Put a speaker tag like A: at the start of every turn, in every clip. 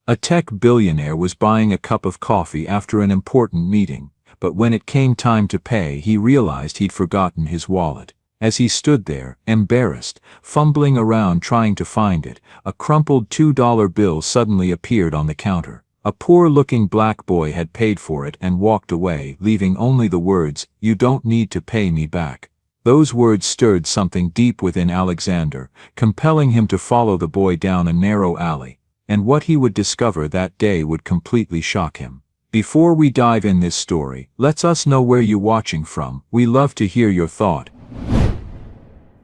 A: A tech billionaire was buying a cup of coffee after an important meeting, but when it came time to pay, he realized he'd forgotten his wallet. As he stood there, embarrassed, fumbling around trying to find it, a crumpled $2 bill suddenly appeared on the counter. A poor-looking black boy had paid for it and walked away, leaving only the words, "You don't need to pay me back." Those words stirred something deep within Alexander, compelling him to follow the boy down a narrow alley. And what he would discover that day would completely shock him. Before we dive in this story, let us know where you're watching from. We love to hear your thought.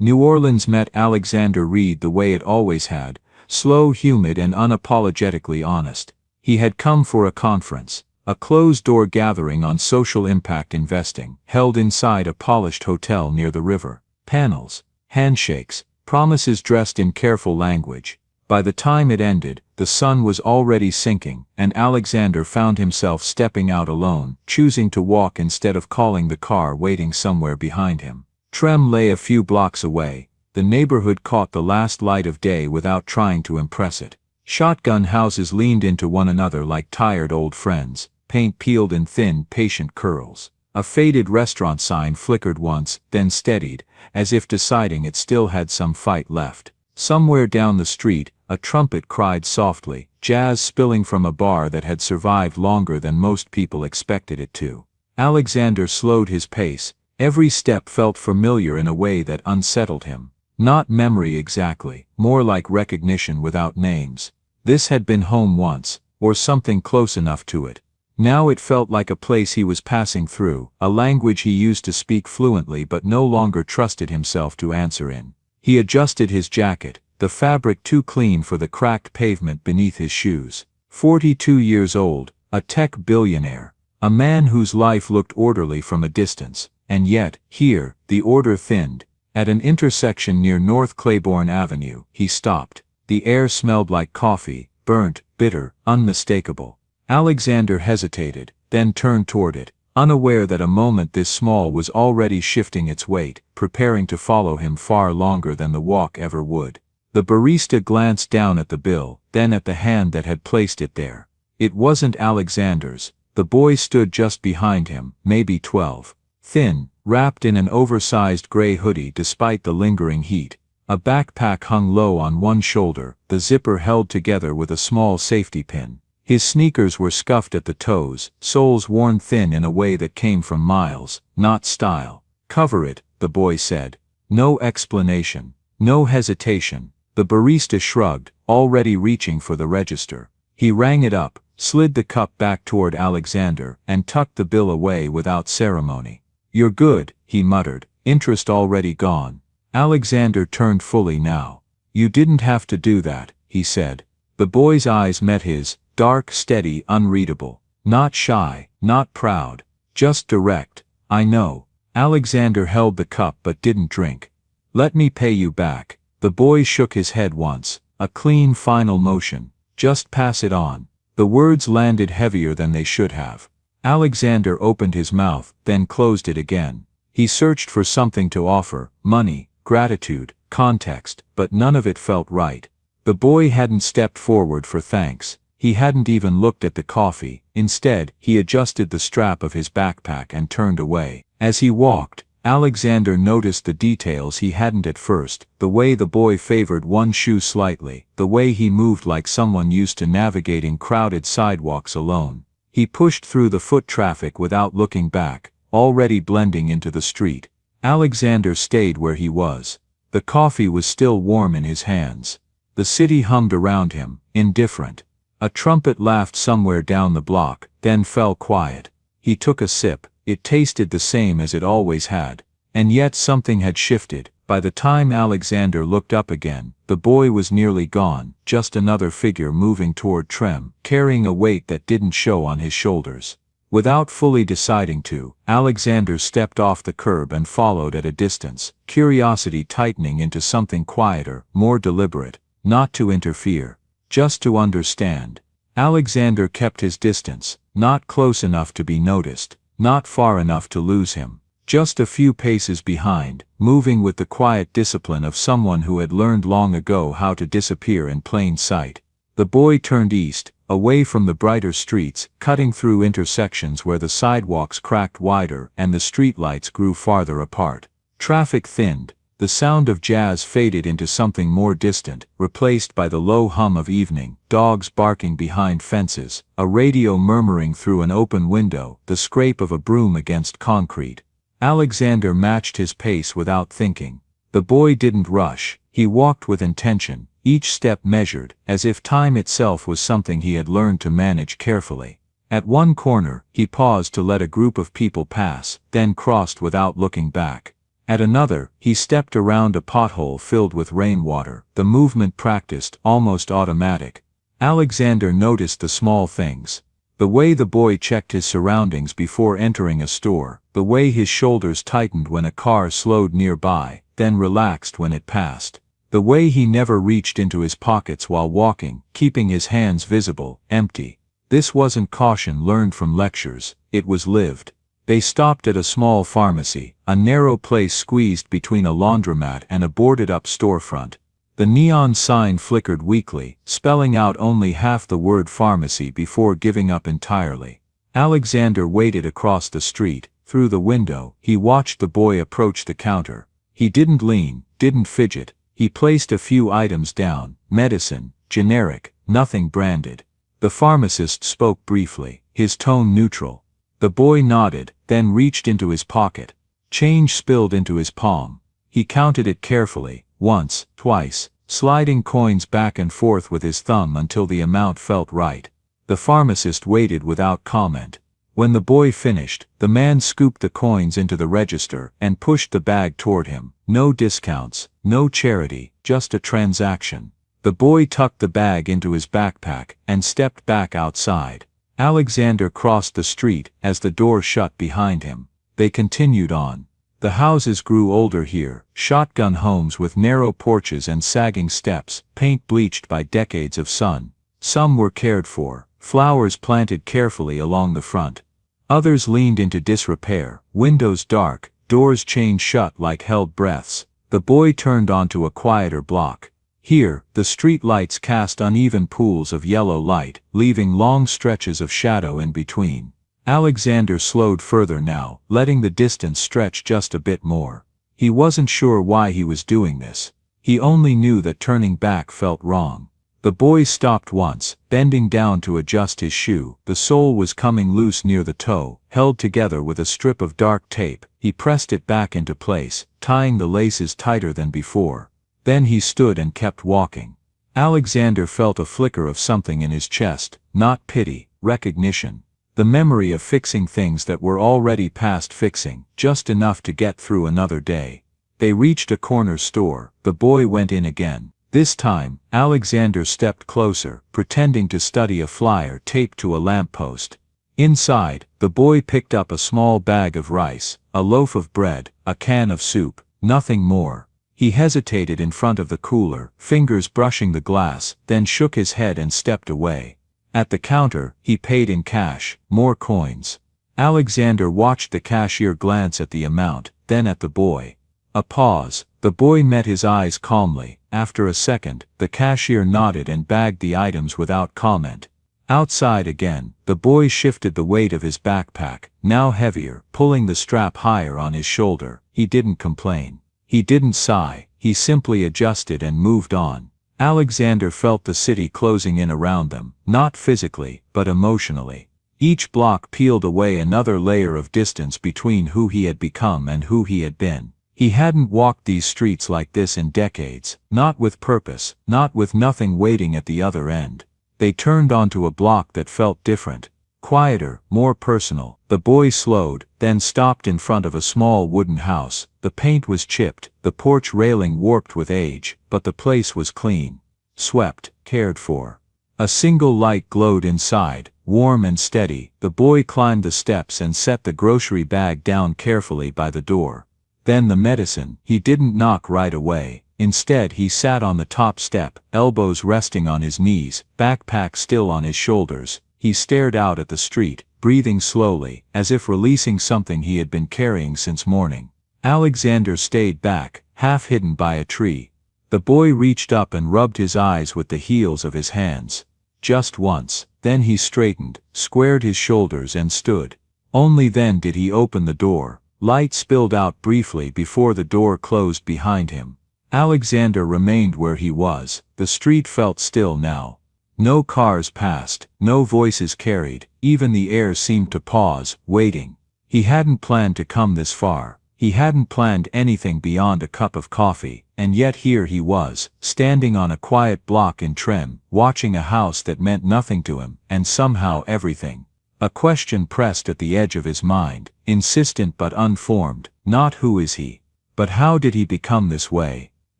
A: New Orleans met Alexander Reed the way it always had, slow, humid, and unapologetically honest. He had come for a conference, a closed-door gathering on social impact investing, held inside a polished hotel near the river. Panels, handshakes, promises dressed in careful language. By the time it ended, the sun was already sinking, and Alexander found himself stepping out alone, choosing to walk instead of calling the car waiting somewhere behind him. Trem lay a few blocks away. The neighborhood caught the last light of day without trying to impress it. Shotgun houses leaned into one another like tired old friends, paint peeled in thin, patient curls. A faded restaurant sign flickered once, then steadied, as if deciding it still had some fight left. Somewhere down the street, a trumpet cried softly, jazz spilling from a bar that had survived longer than most people expected it to. Alexander slowed his pace. Every step felt familiar in a way that unsettled him. Not memory exactly, more like recognition without names. This had been home once, or something close enough to it. Now it felt like a place he was passing through, a language he used to speak fluently but no longer trusted himself to answer in. He adjusted his jacket, the fabric too clean for the cracked pavement beneath his shoes. 42 years old, a tech billionaire, a man whose life looked orderly from a distance, and yet, here, the order thinned. At an intersection near North Claiborne Avenue, he stopped. The air smelled like coffee, burnt, bitter, unmistakable. Alexander hesitated, then turned toward it, unaware that a moment this small was already shifting its weight, preparing to follow him far longer than the walk ever would. The barista glanced down at the bill, then at the hand that had placed it there. It wasn't Alexander's. The boy stood just behind him, maybe 12. Thin, wrapped in an oversized gray hoodie despite the lingering heat. A backpack hung low on one shoulder, the zipper held together with a small safety pin. His sneakers were scuffed at the toes, soles worn thin in a way that came from miles, not style. "Cover it," the boy said. No explanation, no hesitation. The barista shrugged, already reaching for the register. He rang it up, slid the cup back toward Alexander, and tucked the bill away without ceremony. "You're good," he muttered, interest already gone. Alexander turned fully now. "You didn't have to do that," he said. The boy's eyes met his, dark, steady, unreadable. Not shy, not proud, just direct. "I know." Alexander held the cup but didn't drink. "Let me pay you back." The boy shook his head once, a clean final motion. "Just pass it on." The words landed heavier than they should have. Alexander opened his mouth, then closed it again. He searched for something to offer, money, gratitude, context, but none of it felt right. The boy hadn't stepped forward for thanks. He hadn't even looked at the coffee. Instead, he adjusted the strap of his backpack and turned away. As he walked, Alexander noticed the details he hadn't at first, the way the boy favored one shoe slightly, the way he moved like someone used to navigating crowded sidewalks alone. He pushed through the foot traffic without looking back, already blending into the street. Alexander stayed where he was. The coffee was still warm in his hands. The city hummed around him, indifferent. A trumpet laughed somewhere down the block, then fell quiet. He took a sip. It tasted the same as it always had. And yet something had shifted. By the time Alexander looked up again, the boy was nearly gone, just another figure moving toward Trem, carrying a weight that didn't show on his shoulders. Without fully deciding to, Alexander stepped off the curb and followed at a distance, curiosity tightening into something quieter, more deliberate, not to interfere, just to understand. Alexander kept his distance, not close enough to be noticed, not far enough to lose him, just a few paces behind, moving with the quiet discipline of someone who had learned long ago how to disappear in plain sight. The boy turned east, away from the brighter streets, cutting through intersections where the sidewalks cracked wider and the streetlights grew farther apart. Traffic thinned. The sound of jazz faded into something more distant, replaced by the low hum of evening, dogs barking behind fences, a radio murmuring through an open window, the scrape of a broom against concrete. Alexander matched his pace without thinking. The boy didn't rush, he walked with intention, each step measured, as if time itself was something he had learned to manage carefully. At one corner, he paused to let a group of people pass, then crossed without looking back. At another, he stepped around a pothole filled with rainwater, the movement practiced, almost automatic. Alexander noticed the small things. The way the boy checked his surroundings before entering a store, the way his shoulders tightened when a car slowed nearby, then relaxed when it passed. The way he never reached into his pockets while walking, keeping his hands visible, empty. This wasn't caution learned from lectures, it was lived. They stopped at a small pharmacy, a narrow place squeezed between a laundromat and a boarded-up storefront. The neon sign flickered weakly, spelling out only half the word pharmacy before giving up entirely. Alexander waited across the street. Through the window, he watched the boy approach the counter. He didn't lean, didn't fidget. He placed a few items down, medicine, generic, nothing branded. The pharmacist spoke briefly, his tone neutral. The boy nodded, then reached into his pocket. Change spilled into his palm. He counted it carefully, once, twice, sliding coins back and forth with his thumb until the amount felt right. The pharmacist waited without comment. When the boy finished, the man scooped the coins into the register and pushed the bag toward him. No discounts, no charity, just a transaction. The boy tucked the bag into his backpack and stepped back outside. Alexander crossed the street as the door shut behind him. They continued on. The houses grew older here, shotgun homes with narrow porches and sagging steps, paint bleached by decades of sun. Some were cared for, flowers planted carefully along the front. Others leaned into disrepair, windows dark, doors chained shut like held breaths. The boy turned onto a quieter block. Here, the street lights cast uneven pools of yellow light, leaving long stretches of shadow in between. Alexander slowed further now, letting the distance stretch just a bit more. He wasn't sure why he was doing this. He only knew that turning back felt wrong. The boy stopped once, bending down to adjust his shoe. The sole was coming loose near the toe, held together with a strip of dark tape. He pressed it back into place, tying the laces tighter than before. Then he stood and kept walking. Alexander felt a flicker of something in his chest, not pity, recognition. The memory of fixing things that were already past fixing, just enough to get through another day. They reached a corner store. The boy went in again. This time, Alexander stepped closer, pretending to study a flyer taped to a lamppost. Inside, the boy picked up a small bag of rice, a loaf of bread, a can of soup, nothing more. He hesitated in front of the cooler, fingers brushing the glass, then shook his head and stepped away. At the counter, he paid in cash, more coins. Alexander watched the cashier glance at the amount, then at the boy. A pause. The boy met his eyes calmly. After a second, the cashier nodded and bagged the items without comment. Outside again, the boy shifted the weight of his backpack, now heavier, pulling the strap higher on his shoulder. He didn't complain. He didn't sigh, he simply adjusted and moved on. Alexander felt the city closing in around them, not physically, but emotionally. Each block peeled away another layer of distance between who he had become and who he had been. He hadn't walked these streets like this in decades, not with purpose, not with nothing waiting at the other end. They turned onto a block that felt different. Quieter, more personal. The boy slowed, then stopped in front of a small wooden house. The paint was chipped, the porch railing warped with age, but the place was clean. Swept, cared for. A single light glowed inside, warm and steady. The boy climbed the steps and set the grocery bag down carefully by the door. Then the medicine. He didn't knock right away. Instead he sat on the top step, elbows resting on his knees, backpack still on his shoulders. He stared out at the street, breathing slowly, as if releasing something he had been carrying since morning. Alexander stayed back, half hidden by a tree. The boy reached up and rubbed his eyes with the heels of his hands. Just once. then he straightened, squared his shoulders and stood. Only then did he open the door. Light spilled out briefly before the door closed behind him. Alexander remained where he was. The street felt still now. No cars passed, no voices carried, even the air seemed to pause, waiting. He hadn't planned to come this far. He hadn't planned anything beyond a cup of coffee, and yet here he was, standing on a quiet block in Trem, watching a house that meant nothing to him, and somehow everything. A question pressed at the edge of his mind, insistent but unformed, not who is he, but how did he become this way?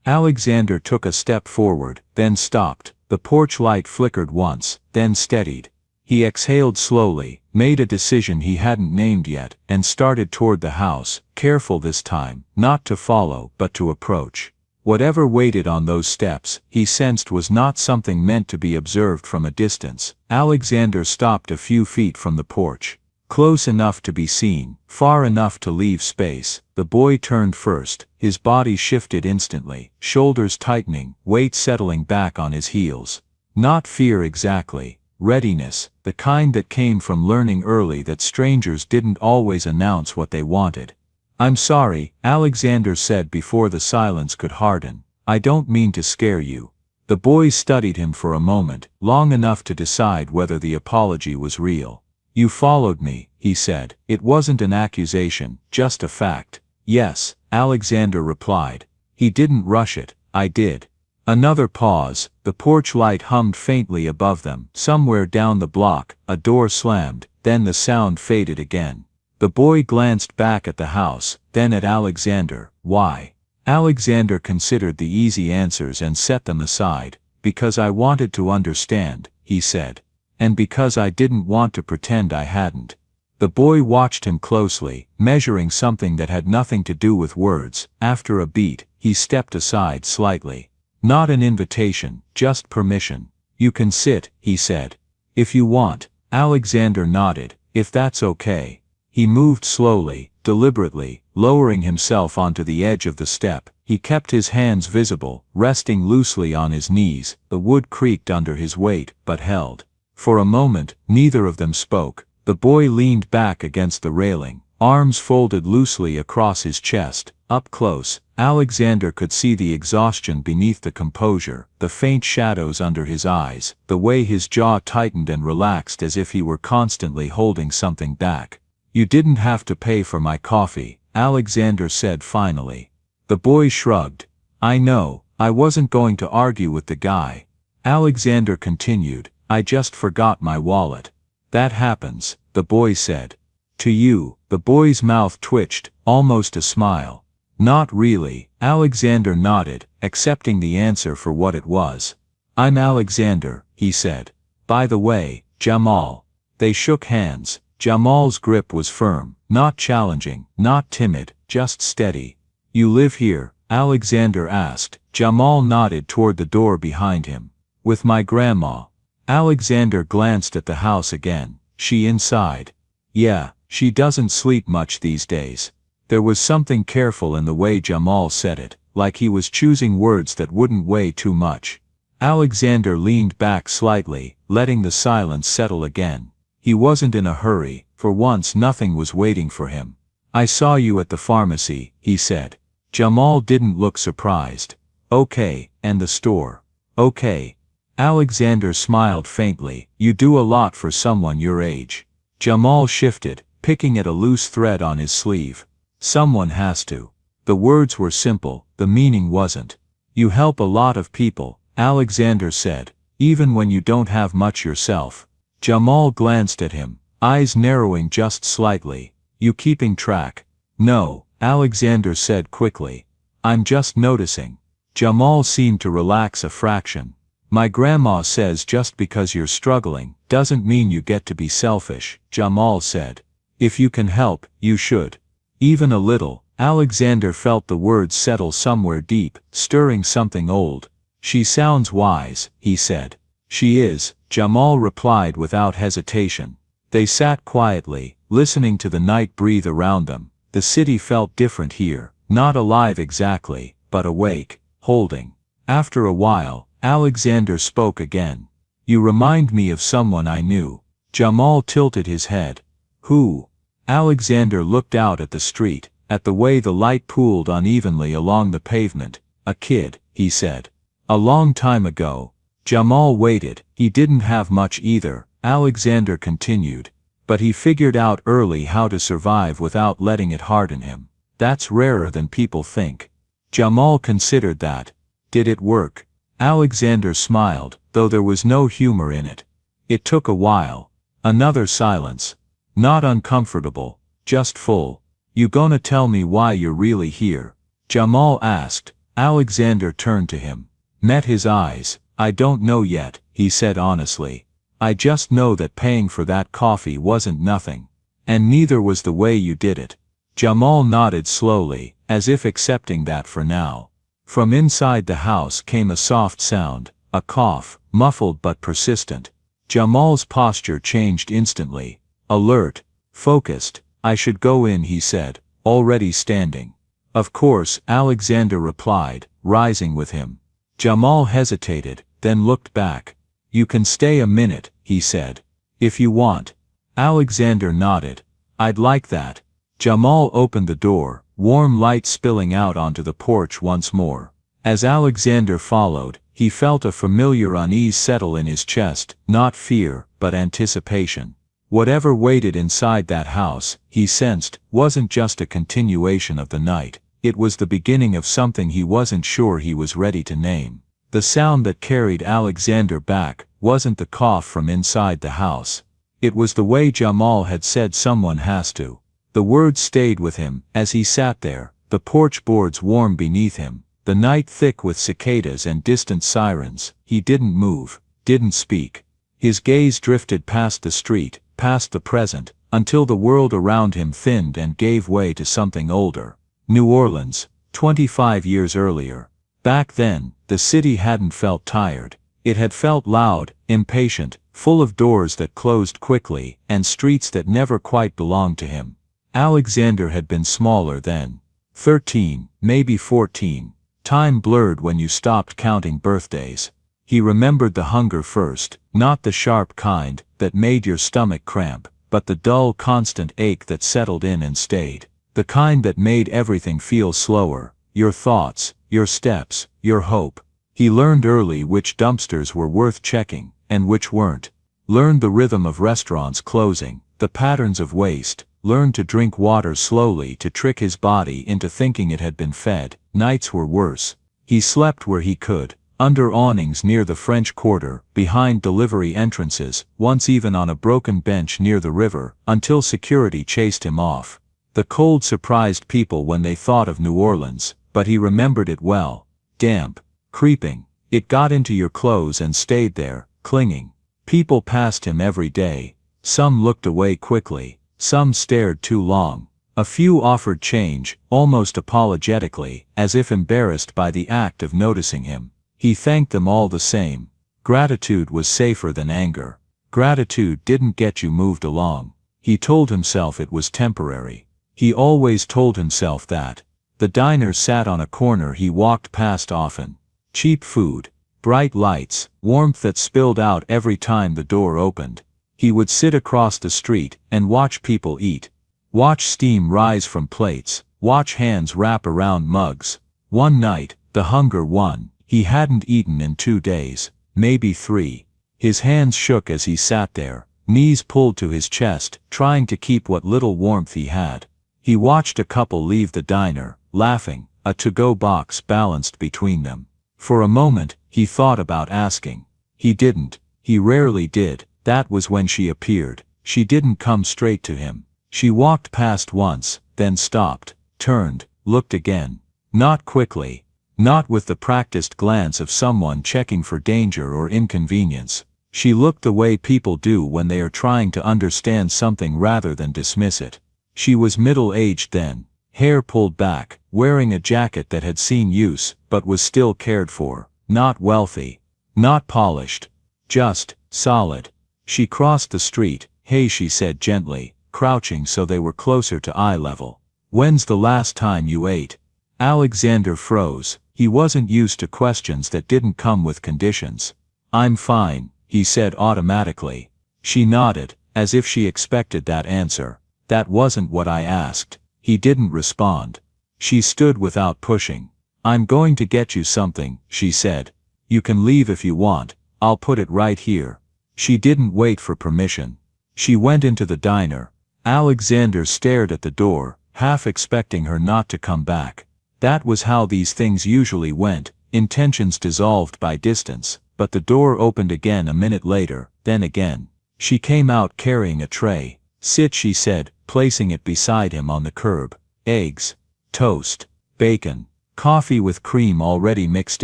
A: Alexander took a step forward, then stopped. The porch light flickered once, then steadied. He exhaled slowly, made a decision he hadn't named yet, and started toward the house, careful this time, not to follow but to approach. Whatever waited on those steps, he sensed was not something meant to be observed from a distance. Alexander stopped a few feet from the porch. Close enough to be seen, far enough to leave space. The boy turned first, his body shifted instantly, shoulders tightening, weight settling back on his heels. Not fear exactly. Readiness, the kind that came from learning early that strangers didn't always announce what they wanted. "I'm sorry," Alexander said before the silence could harden. "I don't mean to scare you." The boy studied him for a moment, long enough to decide whether the apology was real. "You followed me," he said. It wasn't an accusation, just a fact. "Yes," Alexander replied. He didn't rush it. "I did." Another pause. The porch light hummed faintly above them. Somewhere down the block, a door slammed, then the sound faded again. The boy glanced back at the house, then at Alexander. "Why?" Alexander considered the easy answers and set them aside. "Because I wanted to understand," he said. "And because I didn't want to pretend I hadn't." The boy watched him closely, measuring something that had nothing to do with words. After a beat, he stepped aside slightly. "Not an invitation, just permission. You can sit," he said. "If you want." Alexander nodded. "If that's okay." He moved slowly, deliberately, lowering himself onto the edge of the step. He kept his hands visible, resting loosely on his knees. The wood creaked under his weight, but held. For a moment, neither of them spoke. The boy leaned back against the railing, arms folded loosely across his chest. Up close, Alexander could see the exhaustion beneath the composure, the faint shadows under his eyes, the way his jaw tightened and relaxed as if he were constantly holding something back. "You didn't have to pay for my coffee," Alexander said finally. The boy shrugged. "I know, I wasn't going to argue with the guy." Alexander continued. "I just forgot my wallet." "That happens," the boy said. "To you." The boy's mouth twitched, almost a smile. "Not really," Alexander nodded, accepting the answer for what it was. "I'm Alexander," he said. "By the way, Jamal." They shook hands. Jamal's grip was firm, not challenging, not timid, just steady. "You live here?" Alexander asked. Jamal nodded toward the door behind him. "With my grandma." Alexander glanced at the house again. "She inside?" "Yeah, she doesn't sleep much these days." There was something careful in the way Jamal said it, like he was choosing words that wouldn't weigh too much. Alexander leaned back slightly, letting the silence settle again. He wasn't in a hurry. For once nothing was waiting for him. "I saw you at the pharmacy," he said. Jamal didn't look surprised. "Okay, and the store?" "Okay." Alexander smiled faintly. "You do a lot for someone your age." Jamal shifted, picking at a loose thread on his sleeve. "Someone has to." The words were simple, the meaning wasn't. "You help a lot of people," Alexander said, "even when you don't have much yourself." Jamal glanced at him, eyes narrowing just slightly. "You keeping track?" "No," Alexander said quickly. "I'm just noticing." Jamal seemed to relax a fraction. "My grandma says just because you're struggling, doesn't mean you get to be selfish," Jamal said. "If you can help, you should. Even a little." Alexander felt the words settle somewhere deep, stirring something old. "She sounds wise," he said. "She is," Jamal replied without hesitation. They sat quietly, listening to the night breathe around them. The city felt different here, not alive exactly, but awake, holding. After a while, Alexander spoke again. You remind me of someone I knew. Jamal tilted his head. Who? Alexander looked out at the street, at the way the light pooled unevenly along the pavement. A kid, he said. A long time ago. Jamal waited. He didn't have much either, Alexander continued. But he figured out early how to survive without letting it harden him. That's rarer than people think. Jamal considered that. Did it work? Alexander smiled, though there was no humor in it. It took a while. Another silence. Not uncomfortable, just full. You gonna tell me why you're really here? Jamal asked. Alexander turned to him. Met his eyes. I don't know yet, he said honestly. I just know that paying for that coffee wasn't nothing. And neither was the way you did it. Jamal nodded slowly, as if accepting that for now. From inside the house came a soft sound, a cough, muffled but persistent. Jamal's posture changed instantly. Alert, focused. I should go in, he said, already standing. Of course, Alexander replied, rising with him. Jamal hesitated, then looked back. You can stay a minute, he said. If you want. Alexander nodded. I'd like that. Jamal opened the door, warm light spilling out onto the porch once more. As Alexander followed, he felt a familiar unease settle in his chest, not fear, but anticipation. Whatever waited inside that house, he sensed, wasn't just a continuation of the night. It was the beginning of something he wasn't sure he was ready to name. The sound that carried Alexander back wasn't the cough from inside the house. It was the way Jamal had said someone has to. The words stayed with him as he sat there, the porch boards warm beneath him, the night thick with cicadas and distant sirens. He didn't move, didn't speak. His gaze drifted past the street, past the present, until the world around him thinned and gave way to something older. New Orleans, 25 years earlier. Back then, the city hadn't felt tired. It had felt loud, impatient, full of doors that closed quickly, and streets that never quite belonged to him. Alexander had been smaller then. 13, maybe 14. Time blurred when you stopped counting birthdays. He remembered the hunger first, not the sharp kind that made your stomach cramp, but the dull, constant ache that settled in and stayed. The kind that made everything feel slower, your thoughts, your steps, your hope. He learned early which dumpsters were worth checking, and which weren't. Learned the rhythm of restaurants closing, the patterns of waste. Learned to drink water slowly to trick his body into thinking it had been fed. Nights were worse. He slept where he could, under awnings near the French Quarter, behind delivery entrances, once even on a broken bench near the river, until security chased him off. The cold surprised people when they thought of New Orleans, but he remembered it well. Damp, creeping. It got into your clothes and stayed there, clinging. People passed him every day. Some looked away quickly. Some stared too long. A few offered change, almost apologetically, as if embarrassed by the act of noticing him. He thanked them all the same. Gratitude was safer than anger. Gratitude didn't get you moved along. He told himself it was temporary. He always told himself that. The diner sat on a corner he walked past often. Cheap food, bright lights, warmth that spilled out every time the door opened. He would sit across the street and watch people eat. Watch steam rise from plates, watch hands wrap around mugs. One night, the hunger won. He hadn't eaten in 2 days, maybe 3. His hands shook as he sat there, knees pulled to his chest, trying to keep what little warmth he had. He watched a couple leave the diner, laughing, a to-go box balanced between them. For a moment, he thought about asking. He didn't. He rarely did. That was when she appeared. She didn't come straight to him. She walked past once, then stopped, turned, looked again. Not quickly. Not with the practiced glance of someone checking for danger or inconvenience. She looked the way people do when they are trying to understand something rather than dismiss it. She was middle-aged then, hair pulled back, wearing a jacket that had seen use, but was still cared for. Not wealthy. Not polished. Just, solid. She crossed the street. Hey, she said gently, crouching so they were closer to eye level. When's the last time you ate? Alexander froze. He wasn't used to questions that didn't come with conditions. I'm fine, he said automatically. She nodded, as if she expected that answer. That wasn't what I asked. He didn't respond. She stood without pushing. I'm going to get you something, she said. You can leave if you want, I'll put it right here. She didn't wait for permission. She went into the diner. Alexander stared at the door, half expecting her not to come back. That was how these things usually went, intentions dissolved by distance, but the door opened again a minute later, then again. She came out carrying a tray. Sit, she said, placing it beside him on the curb. Eggs, toast, bacon, coffee with cream already mixed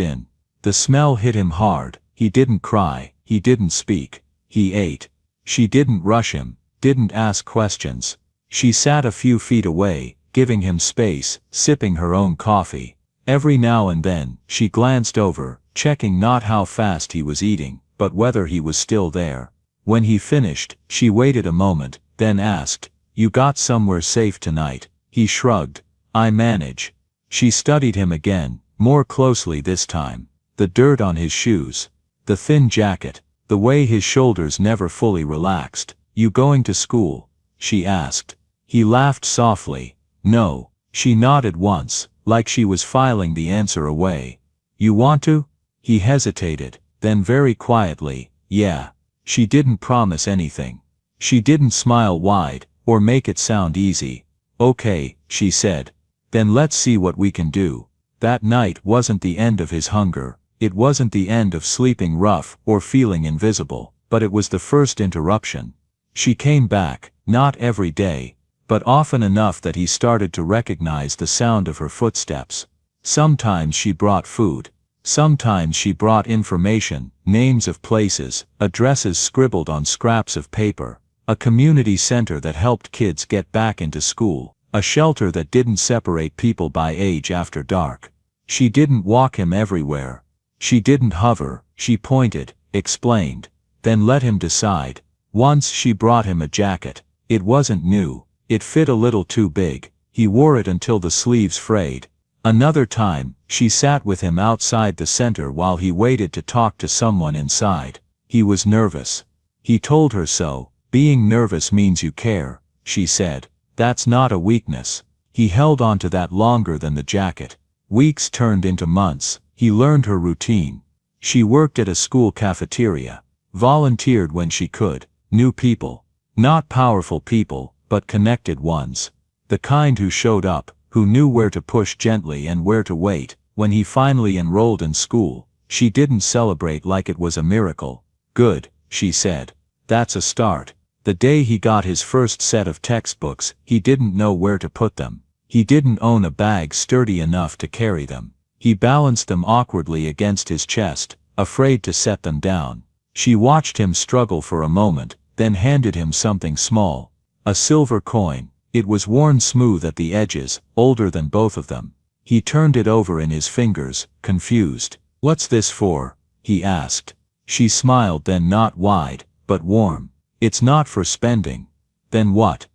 A: in. The smell hit him hard. He didn't cry, he didn't speak. He ate. She didn't rush him, didn't ask questions. She sat a few feet away, giving him space, sipping her own coffee. Every now and then, she glanced over, checking not how fast he was eating, but whether he was still there. When he finished, she waited a moment, then asked, "You got somewhere safe tonight?" He shrugged. "I manage." She studied him again, more closely this time. The dirt on his shoes. The thin jacket. The way his shoulders never fully relaxed. "You going to school?" she asked. He laughed softly. "No." She nodded once, like she was filing the answer away. "You want to?" He hesitated, then very quietly, "Yeah." She didn't promise anything. She didn't smile wide, or make it sound easy. "Okay," she said. "Then let's see what we can do." That night wasn't the end of his hunger. It wasn't the end of sleeping rough or feeling invisible, but it was the first interruption. She came back, not every day, but often enough that he started to recognize the sound of her footsteps. Sometimes she brought food. Sometimes she brought information, names of places, addresses scribbled on scraps of paper, a community center that helped kids get back into school, a shelter that didn't separate people by age after dark. She didn't walk him everywhere. She didn't hover, she pointed, explained, then let him decide. Once she brought him a jacket. It wasn't new, it fit a little too big. He wore it until the sleeves frayed. Another time, she sat with him outside the center while he waited to talk to someone inside. He was nervous. He told her so. "Being nervous means you care," she said. "That's not a weakness." He held on to that longer than the jacket. Weeks turned into months. He learned her routine. She worked at a school cafeteria. Volunteered when she could. Knew people. Not powerful people, but connected ones. The kind who showed up, who knew where to push gently and where to wait. When he finally enrolled in school, she didn't celebrate like it was a miracle. "Good," she said. "That's a start." The day he got his first set of textbooks, he didn't know where to put them. He didn't own a bag sturdy enough to carry them. He balanced them awkwardly against his chest, afraid to set them down. She watched him struggle for a moment, then handed him something small. A silver coin. It was worn smooth at the edges, older than both of them. He turned it over in his fingers, confused. "What's this for?" he asked. She smiled, then not wide, but warm. "It's not for spending." "Then what?"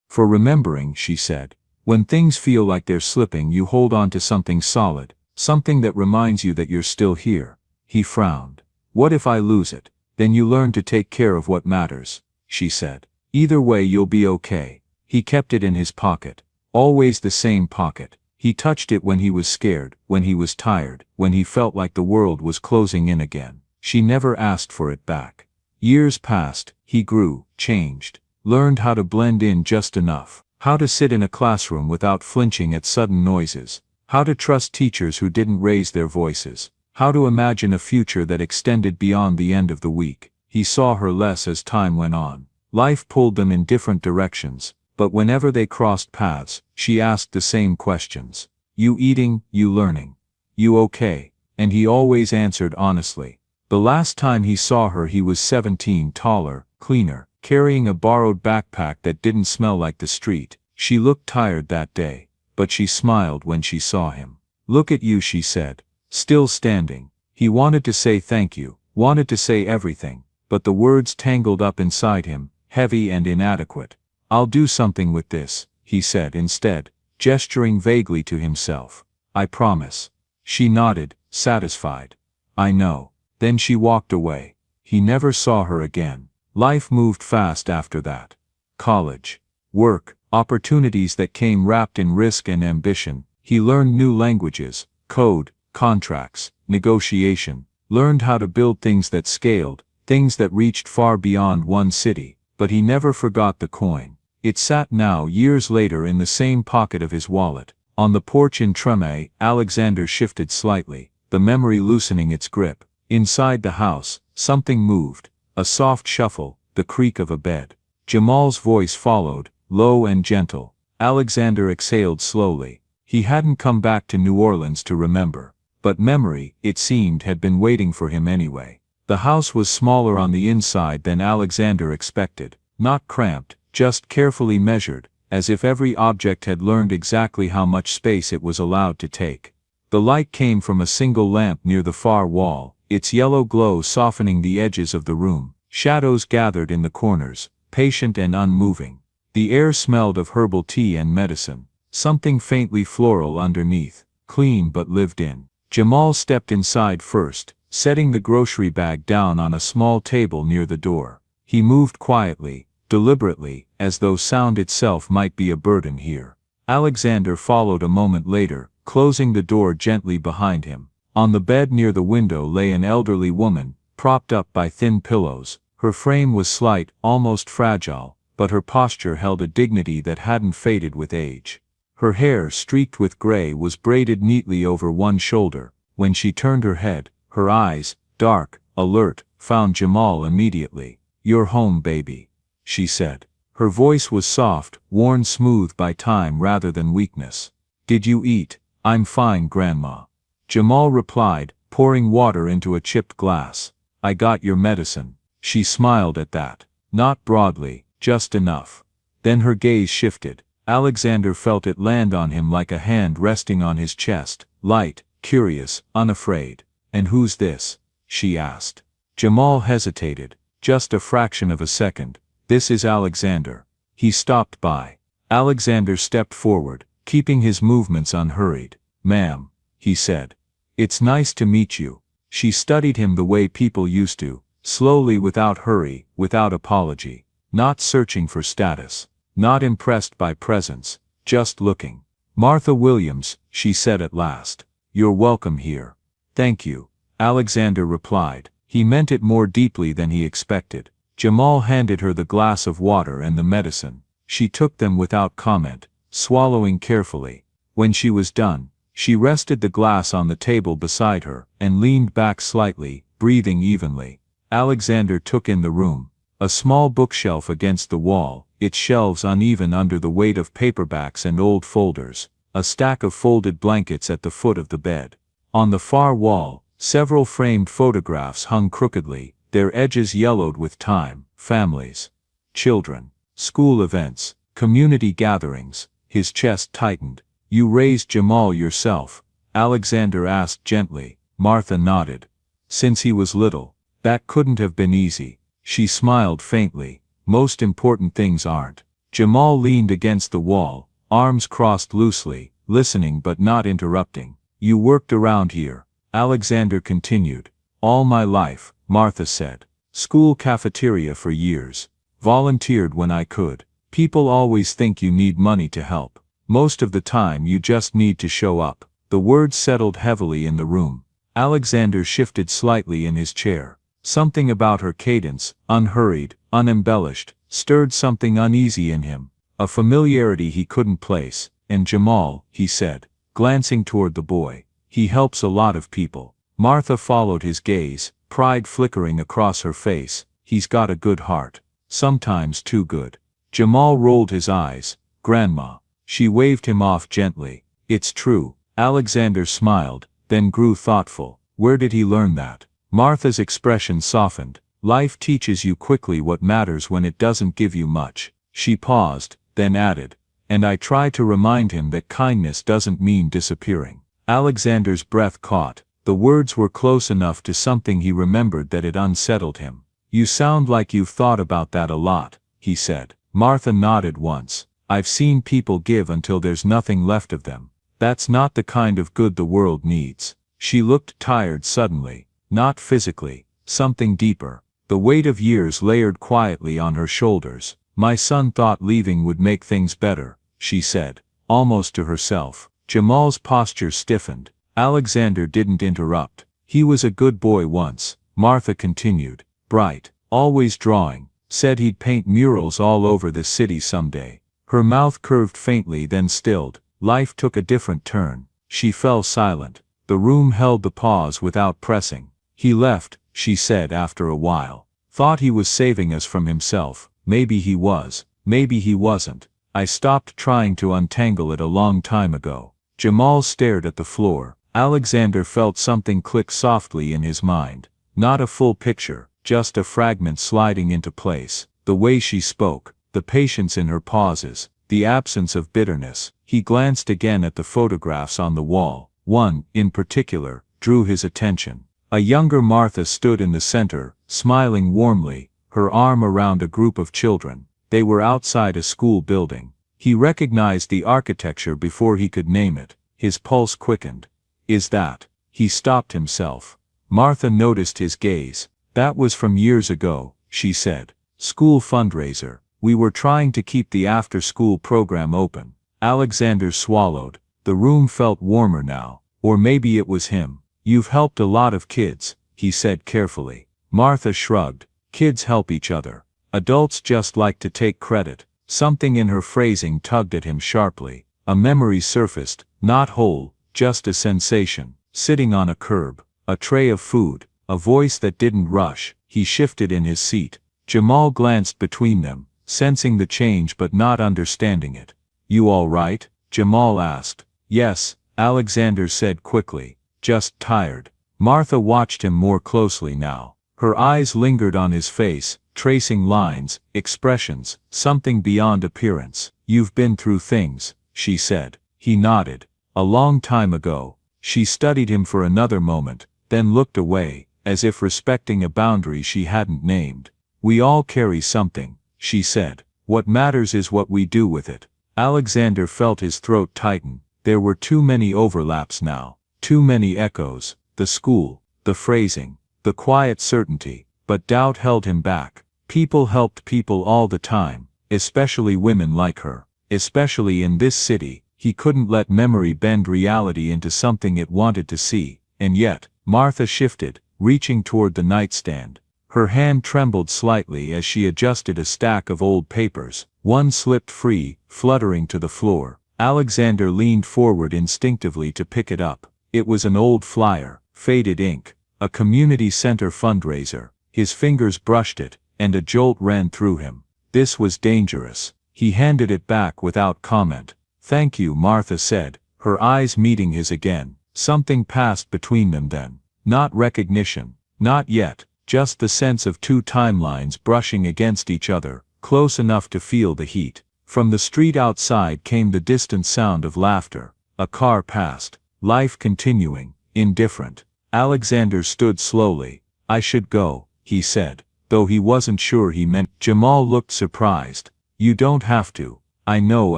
A: "For remembering," she said. "When things feel like they're slipping, you hold on to something solid, something that reminds you that you're still here." He frowned. "What if I lose it?" "Then you learn to take care of what matters," she said. "Either way you'll be okay." He kept it in his pocket. Always the same pocket. He touched it when he was scared, when he was tired, when he felt like the world was closing in again. She never asked for it back. Years passed. He grew, changed, learned how to blend in just enough, how to sit in a classroom without flinching at sudden noises, how to trust teachers who didn't raise their voices, how to imagine a future that extended beyond the end of the week. He saw her less as time went on. Life pulled them in different directions. But whenever they crossed paths, she asked the same questions. "You eating, you learning? You okay?" And he always answered honestly. The last time he saw her he was 17, taller, cleaner, carrying a borrowed backpack that didn't smell like the street. She looked tired that day, but she smiled when she saw him. "Look at you," she said, still standing. He wanted to say thank you, wanted to say everything, but the words tangled up inside him, heavy and inadequate. "I'll do something with this," he said instead, gesturing vaguely to himself. "I promise." She nodded, satisfied. "I know." Then she walked away. He never saw her again. Life moved fast after that. College, work, opportunities that came wrapped in risk and ambition. He learned new languages, code, contracts, negotiation, learned how to build things that scaled, things that reached far beyond one city. But he never forgot the coin. It sat now years later in the same pocket of his wallet. On the porch in Treme, Alexander shifted slightly, the memory loosening its grip. Inside the house, something moved, a soft shuffle, the creak of a bed. Jamal's voice followed, low and gentle. Alexander exhaled slowly. He hadn't come back to New Orleans to remember. But memory, it seemed, had been waiting for him anyway. The house was smaller on the inside than Alexander expected. Not cramped, just carefully measured, as if every object had learned exactly how much space it was allowed to take. The light came from a single lamp near the far wall, its yellow glow softening the edges of the room. Shadows gathered in the corners, patient and unmoving. The air smelled of herbal tea and medicine, something faintly floral underneath, clean but lived in. Jamal stepped inside first, setting the grocery bag down on a small table near the door. He moved quietly, deliberately, as though sound itself might be a burden here. Alexander followed a moment later, closing the door gently behind him. On the bed near the window lay an elderly woman, propped up by thin pillows. Her frame was slight, almost fragile, but her posture held a dignity that hadn't faded with age. Her hair, streaked with gray, was braided neatly over one shoulder. When she turned her head, her eyes, dark, alert, found Jamal immediately. "You're home, baby," she said. Her voice was soft, worn smooth by time rather than weakness. "Did you eat?" "I'm fine, Grandma," Jamal replied, pouring water into a chipped glass. "I got your medicine." She smiled at that. Not broadly, just enough. Then her gaze shifted. Alexander felt it land on him like a hand resting on his chest, light, curious, unafraid. "And who's this?" she asked. Jamal hesitated, just a fraction of a second. "This is Alexander." He stopped by. Alexander stepped forward, keeping his movements unhurried. "Ma'am," he said. "It's nice to meet you." She studied him the way people used to, slowly, without hurry, without apology. Not searching for status. Not impressed by presence. Just looking. "Martha Williams," she said at last. "You're welcome here." "Thank you," Alexander replied. He meant it more deeply than he expected. Jamal handed her the glass of water and the medicine. She took them without comment, swallowing carefully. When she was done, she rested the glass on the table beside her and leaned back slightly, breathing evenly. Alexander took in the room. A small bookshelf against the wall, its shelves uneven under the weight of paperbacks and old folders. A stack of folded blankets at the foot of the bed. On the far wall, several framed photographs hung crookedly, their edges yellowed with time. Families, children, school events, community gatherings. His chest tightened. "You raised Jamal yourself?" Alexander asked gently. Martha nodded. "Since he was little." "That couldn't have been easy." She smiled faintly. "Most important things aren't." Jamal leaned against the wall, arms crossed loosely, listening but not interrupting. "You worked around here," Alexander continued. "All my life," Martha said. "School cafeteria for years. Volunteered when I could. People always think you need money to help. Most of the time you just need to show up." The words settled heavily in the room. Alexander shifted slightly in his chair. Something about her cadence, unhurried, unembellished, stirred something uneasy in him. A familiarity he couldn't place. "And Jamal," he said, glancing toward the boy. "He helps a lot of people." Martha followed his gaze, pride flickering across her face. "He's got a good heart. Sometimes too good." Jamal rolled his eyes. "Grandma." She waved him off gently. "It's true." Alexander smiled, then grew thoughtful. "Where did he learn that?" Martha's expression softened. "Life teaches you quickly what matters when it doesn't give you much." She paused, then added, "And I try to remind him that kindness doesn't mean disappearing." Alexander's breath caught. The words were close enough to something he remembered that it unsettled him. "You sound like you've thought about that a lot," he said. Martha nodded once. "I've seen people give until there's nothing left of them. That's not the kind of good the world needs." She looked tired suddenly. Not physically, something deeper. The weight of years layered quietly on her shoulders. My son thought leaving would make things better, she said, almost to herself. Jamal's posture stiffened. Alexander didn't interrupt. He was a good boy once, Martha continued. Bright, always drawing, said he'd paint murals all over the city someday. Her mouth curved faintly then stilled. Life took a different turn. She fell silent. The room held the pause without pressing. He left, she said after a while. Thought he was saving us from himself. Maybe he was, maybe he wasn't. I stopped trying to untangle it a long time ago. Jamal stared at the floor. Alexander felt something click softly in his mind. Not a full picture, just a fragment sliding into place. The way she spoke, the patience in her pauses, the absence of bitterness. He glanced again at the photographs on the wall. One, in particular, drew his attention. A younger Martha stood in the center, smiling warmly, her arm around a group of children. They were outside a school building. He recognized the architecture before he could name it. His pulse quickened. Is that? He stopped himself. Martha noticed his gaze. That was from years ago, she said. School fundraiser. We were trying to keep the after-school program open. Alexander swallowed. The room felt warmer now. Or maybe it was him. You've helped a lot of kids, he said carefully. Martha shrugged. Kids help each other. Adults just like to take credit. Something in her phrasing tugged at him sharply. A memory surfaced, not whole, just a sensation. Sitting on a curb. A tray of food. A voice that didn't rush. He shifted in his seat. Jamal glanced between them, sensing the change but not understanding it. You all right? Jamal asked. Yes, Alexander said quickly. Just tired. Martha watched him more closely now. Her eyes lingered on his face, tracing lines, expressions, something beyond appearance. You've been through things, she said. He nodded. A long time ago. She studied him for another moment, then looked away, as if respecting a boundary she hadn't named. We all carry something, she said. What matters is what we do with it. Alexander felt his throat tighten. There were too many overlaps now. Too many echoes. The school, the phrasing, the quiet certainty. But doubt held him back. People helped people all the time, especially women like her. Especially in this city, he couldn't let memory bend reality into something it wanted to see. And yet, Martha shifted, reaching toward the nightstand. Her hand trembled slightly as she adjusted a stack of old papers. One slipped free, fluttering to the floor. Alexander leaned forward instinctively to pick it up. It was an old flyer, faded ink, a community center fundraiser. His fingers brushed it, and a jolt ran through him. This was dangerous. He handed it back without comment. Thank you, Martha said, her eyes meeting his again. Something passed between them then. Not recognition. Not yet. Just the sense of two timelines brushing against each other, close enough to feel the heat. From the street outside came the distant sound of laughter. A car passed. Life continuing, indifferent. Alexander stood slowly. I should go, he said, though he wasn't sure he meant. Jamal looked surprised. You don't have to. I know,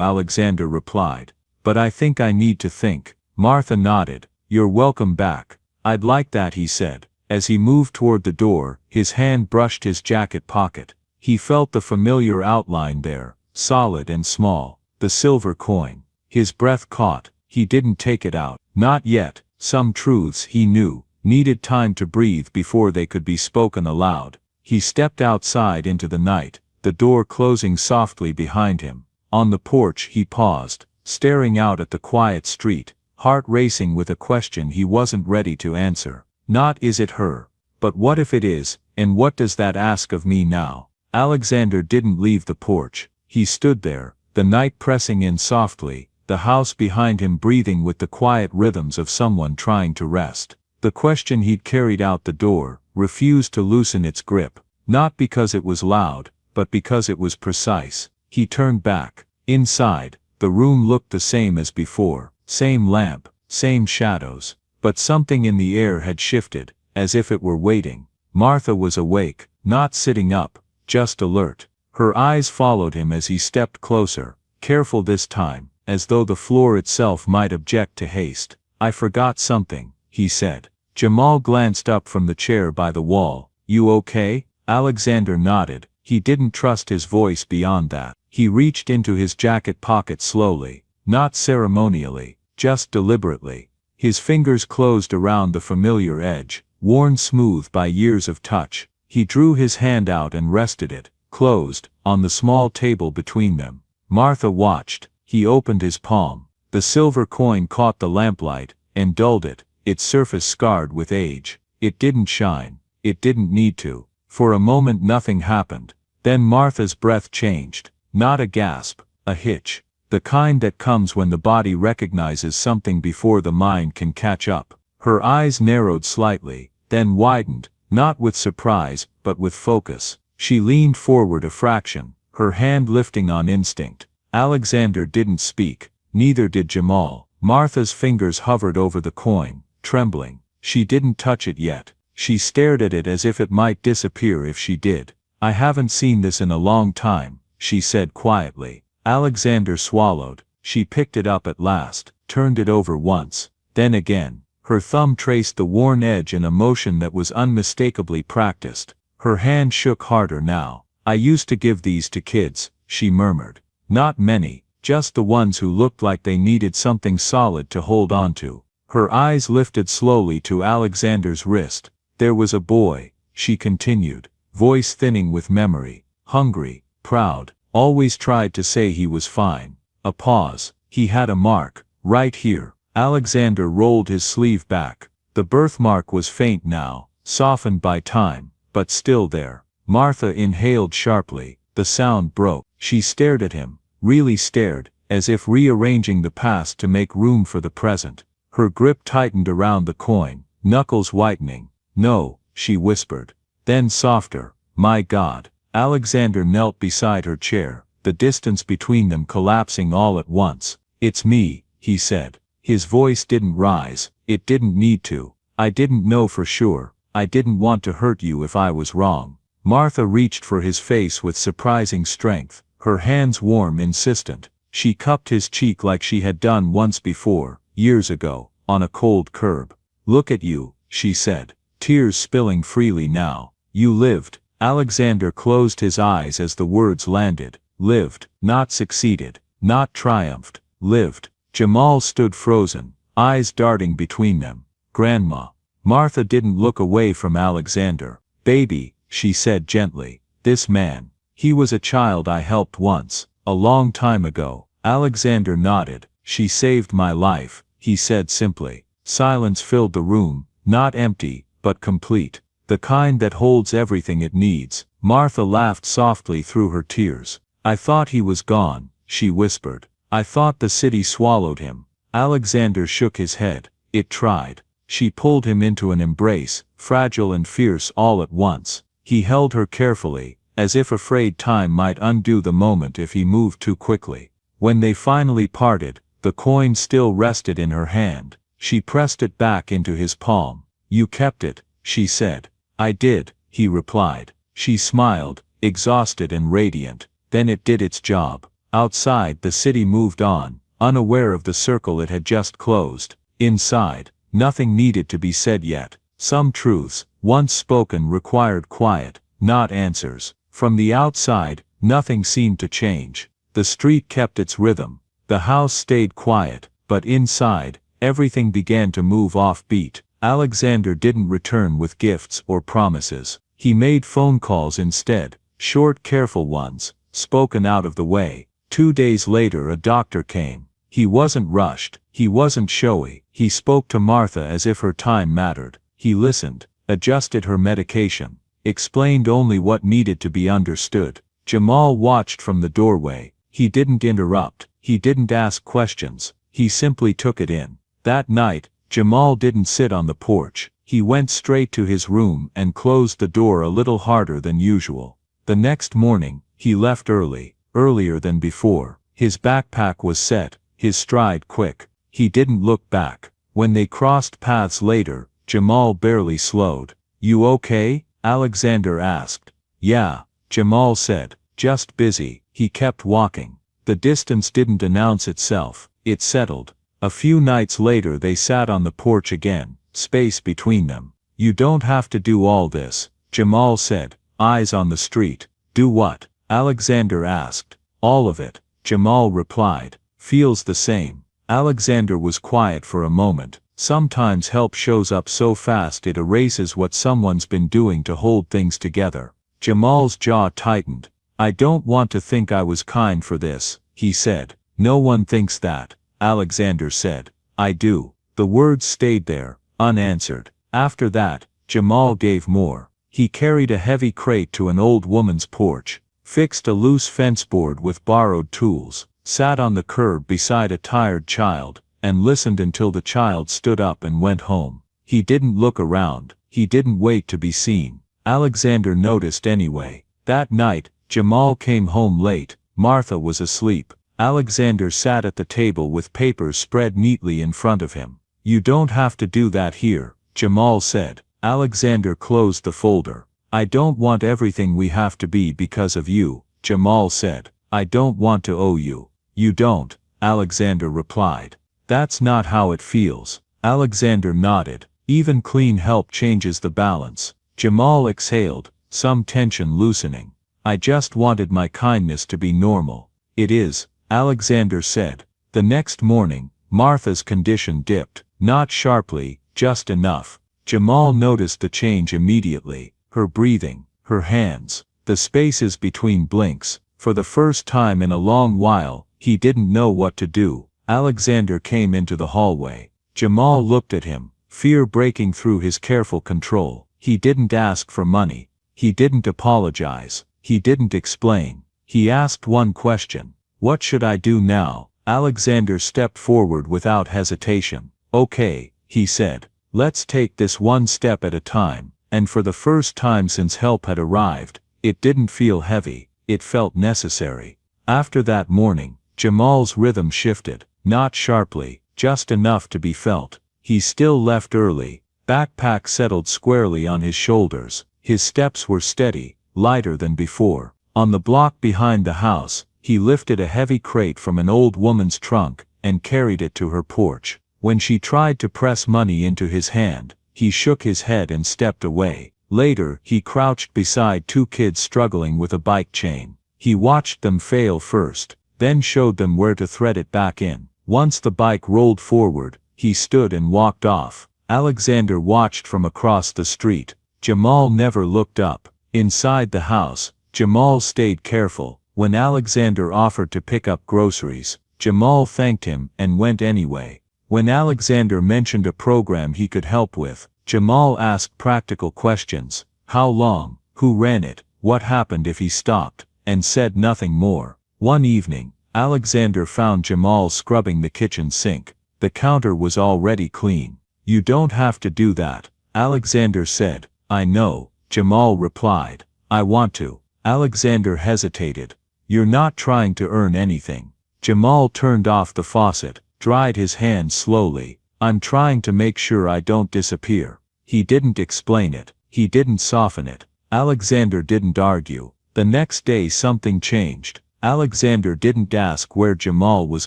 A: Alexander replied. But I think I need to think. Martha nodded. You're welcome back. I'd like that, he said. As he moved toward the door, his hand brushed his jacket pocket. He felt the familiar outline there, solid and small. The silver coin. His breath caught. He didn't take it out. Not yet. Some truths, he knew, needed time to breathe before they could be spoken aloud. He stepped outside into the night, the door closing softly behind him. On the porch he paused, staring out at the quiet street, heart racing with a question he wasn't ready to answer. Not is it her, but what if it is, and what does that ask of me now? Alexander didn't leave the porch. He stood there, the night pressing in softly, the house behind him breathing with the quiet rhythms of someone trying to rest. The question he'd carried out the door refused to loosen its grip, not because it was loud, but because it was precise. He turned back. Inside, the room looked the same as before, same lamp, same shadows. But something in the air had shifted, as if it were waiting. Martha was awake, not sitting up, just alert. Her eyes followed him as he stepped closer, careful this time, as though the floor itself might object to haste. I forgot something, he said. Jamal glanced up from the chair by the wall. You okay? Alexander nodded. He didn't trust his voice beyond that. He reached into his jacket pocket slowly, not ceremonially, just deliberately. His fingers closed around the familiar edge, worn smooth by years of touch. He drew his hand out and rested it, closed, on the small table between them. Martha watched. He opened his palm. The silver coin caught the lamplight, and dulled it, its surface scarred with age. It didn't shine. It didn't need to. For a moment nothing happened. Then Martha's breath changed. Not a gasp, a hitch. The kind that comes when the body recognizes something before the mind can catch up. Her eyes narrowed slightly, then widened, not with surprise, but with focus. She leaned forward a fraction, her hand lifting on instinct. Alexander didn't speak, neither did Jamal. Martha's fingers hovered over the coin, trembling. She didn't touch it yet. She stared at it as if it might disappear if she did. "I haven't seen this in a long time," she said quietly. Alexander swallowed. She picked it up at last, turned it over once, then again. Her thumb traced the worn edge in a motion that was unmistakably practiced. Her hand shook harder now. "I used to give these to kids," she murmured. "Not many, just the ones who looked like they needed something solid to hold on to." Her eyes lifted slowly to Alexander's wrist. "There was a boy," she continued, voice thinning with memory, "hungry, proud, always tried to say he was fine." A pause. "He had a mark, right here." Alexander rolled his sleeve back. The birthmark was faint now, softened by time, but still there. Martha inhaled sharply. The sound broke. She stared at him, really stared, as if rearranging the past to make room for the present. Her grip tightened around the coin, knuckles whitening. "No," she whispered. Then softer, "My God." Alexander knelt beside her chair, the distance between them collapsing all at once. "It's me," he said. His voice didn't rise. It didn't need to. "I didn't know for sure. I didn't want to hurt you if I was wrong." Martha reached for his face with surprising strength, her hands warm, insistent. She cupped his cheek like she had done once before, years ago, on a cold curb. "Look at you," she said, tears spilling freely now. "You lived." Alexander closed his eyes as the words landed. Lived, not succeeded, not triumphed. Lived. Jamal stood frozen, eyes darting between them. "Grandma." Martha didn't look away from Alexander. "Baby," she said gently, "this man. He was a child I helped once, a long time ago." Alexander nodded. "She saved my life," he said simply. Silence filled the room, not empty, but complete. The kind that holds everything it needs. Martha laughed softly through her tears. "I thought he was gone," she whispered. "I thought the city swallowed him." Alexander shook his head. "It tried." She pulled him into an embrace, fragile and fierce all at once. He held her carefully, as if afraid time might undo the moment if he moved too quickly. When they finally parted, the coin still rested in her hand. She pressed it back into his palm. "You kept it," she said. "I did," he replied. She smiled, exhausted and radiant. Then it did its job. Outside, the city moved on, unaware of the circle it had just closed. Inside, nothing needed to be said yet. Some truths, once spoken, required quiet, not answers. From the outside, nothing seemed to change. The street kept its rhythm. The house stayed quiet, but inside, everything began to move off-beat. Alexander didn't return with gifts or promises. He made phone calls instead, short, careful ones, spoken out of the way. 2 days later a doctor came. He wasn't rushed, he wasn't showy. He spoke to Martha as if her time mattered. He listened, adjusted her medication, explained only what needed to be understood. Jamal watched from the doorway. He didn't interrupt, he didn't ask questions, he simply took it in. That night, Jamal didn't sit on the porch. He went straight to his room and closed the door a little harder than usual. The next morning, he left early, earlier than before. His backpack was set, his stride quick. He didn't look back. When they crossed paths later, Jamal barely slowed. "You okay?" Alexander asked. "Yeah," Jamal said, "just busy." He kept walking. The distance didn't announce itself, it settled. A few nights later they sat on the porch again, space between them. "You don't have to do all this," Jamal said, eyes on the street. Do what? Alexander asked. All of it, Jamal replied. Feels the same. Alexander was quiet for a moment. Sometimes help shows up so fast it erases what someone's been doing to hold things together. Jamal's jaw tightened. I don't want to think I was kind for this, he said. No one thinks that, Alexander said. I do. The words stayed there, unanswered. After that, Jamal gave more. He carried a heavy crate to an old woman's porch, fixed a loose fence board with borrowed tools, sat on the curb beside a tired child, and listened until the child stood up and went home. He didn't look around. He didn't wait to be seen. Alexander noticed anyway. That night, Jamal came home late. Martha was asleep. Alexander sat at the table with papers spread neatly in front of him. You don't have to do that here, Jamal said. Alexander closed the folder. I don't want everything we have to be because of you, Jamal said. I don't want to owe you. You don't, Alexander replied. That's not how it feels. Alexander nodded. Even clean help changes the balance. Jamal exhaled, some tension loosening. I just wanted my kindness to be normal. It is, Alexander said. The next morning, Martha's condition dipped, not sharply, just enough. Jamal noticed the change immediately. Her breathing, her hands, the spaces between blinks. For the first time in a long while, he didn't know what to do. Alexander came into the hallway. Jamal looked at him, fear breaking through his careful control. He didn't ask for money. He didn't apologize. He didn't explain. He asked one question. What should I do now? Alexander stepped forward without hesitation. Okay, he said. Let's take this one step at a time. And for the first time since help had arrived, it didn't feel heavy. It felt necessary. After that morning, Jamal's rhythm shifted, not sharply, just enough to be felt. He still left early, backpack settled squarely on his shoulders. His steps were steady, lighter than before. On the block behind the house, he lifted a heavy crate from an old woman's trunk and carried it to her porch. When she tried to press money into his hand, he shook his head and stepped away. Later, he crouched beside two kids struggling with a bike chain. He watched them fail first, then showed them where to thread it back in. Once the bike rolled forward, he stood and walked off. Alexander watched from across the street. Jamal never looked up. Inside the house, Jamal stayed careful. When Alexander offered to pick up groceries, Jamal thanked him and went anyway. When Alexander mentioned a program he could help with, Jamal asked practical questions. How long? Who ran it? What happened if he stopped? And said nothing more. One evening, Alexander found Jamal scrubbing the kitchen sink. The counter was already clean. You don't have to do that, Alexander said. I know, Jamal replied. I want to. Alexander hesitated. You're not trying to earn anything. Jamal turned off the faucet, dried his hands slowly. I'm trying to make sure I don't disappear. He didn't explain it. He didn't soften it. Alexander didn't argue. The next day something changed. Alexander didn't ask where Jamal was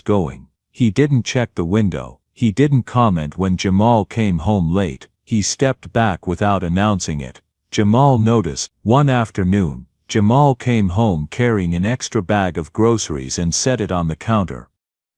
A: going. He didn't check the window. He didn't comment when Jamal came home late. He stepped back without announcing it. Jamal noticed. One afternoon, Jamal came home carrying an extra bag of groceries and set it on the counter.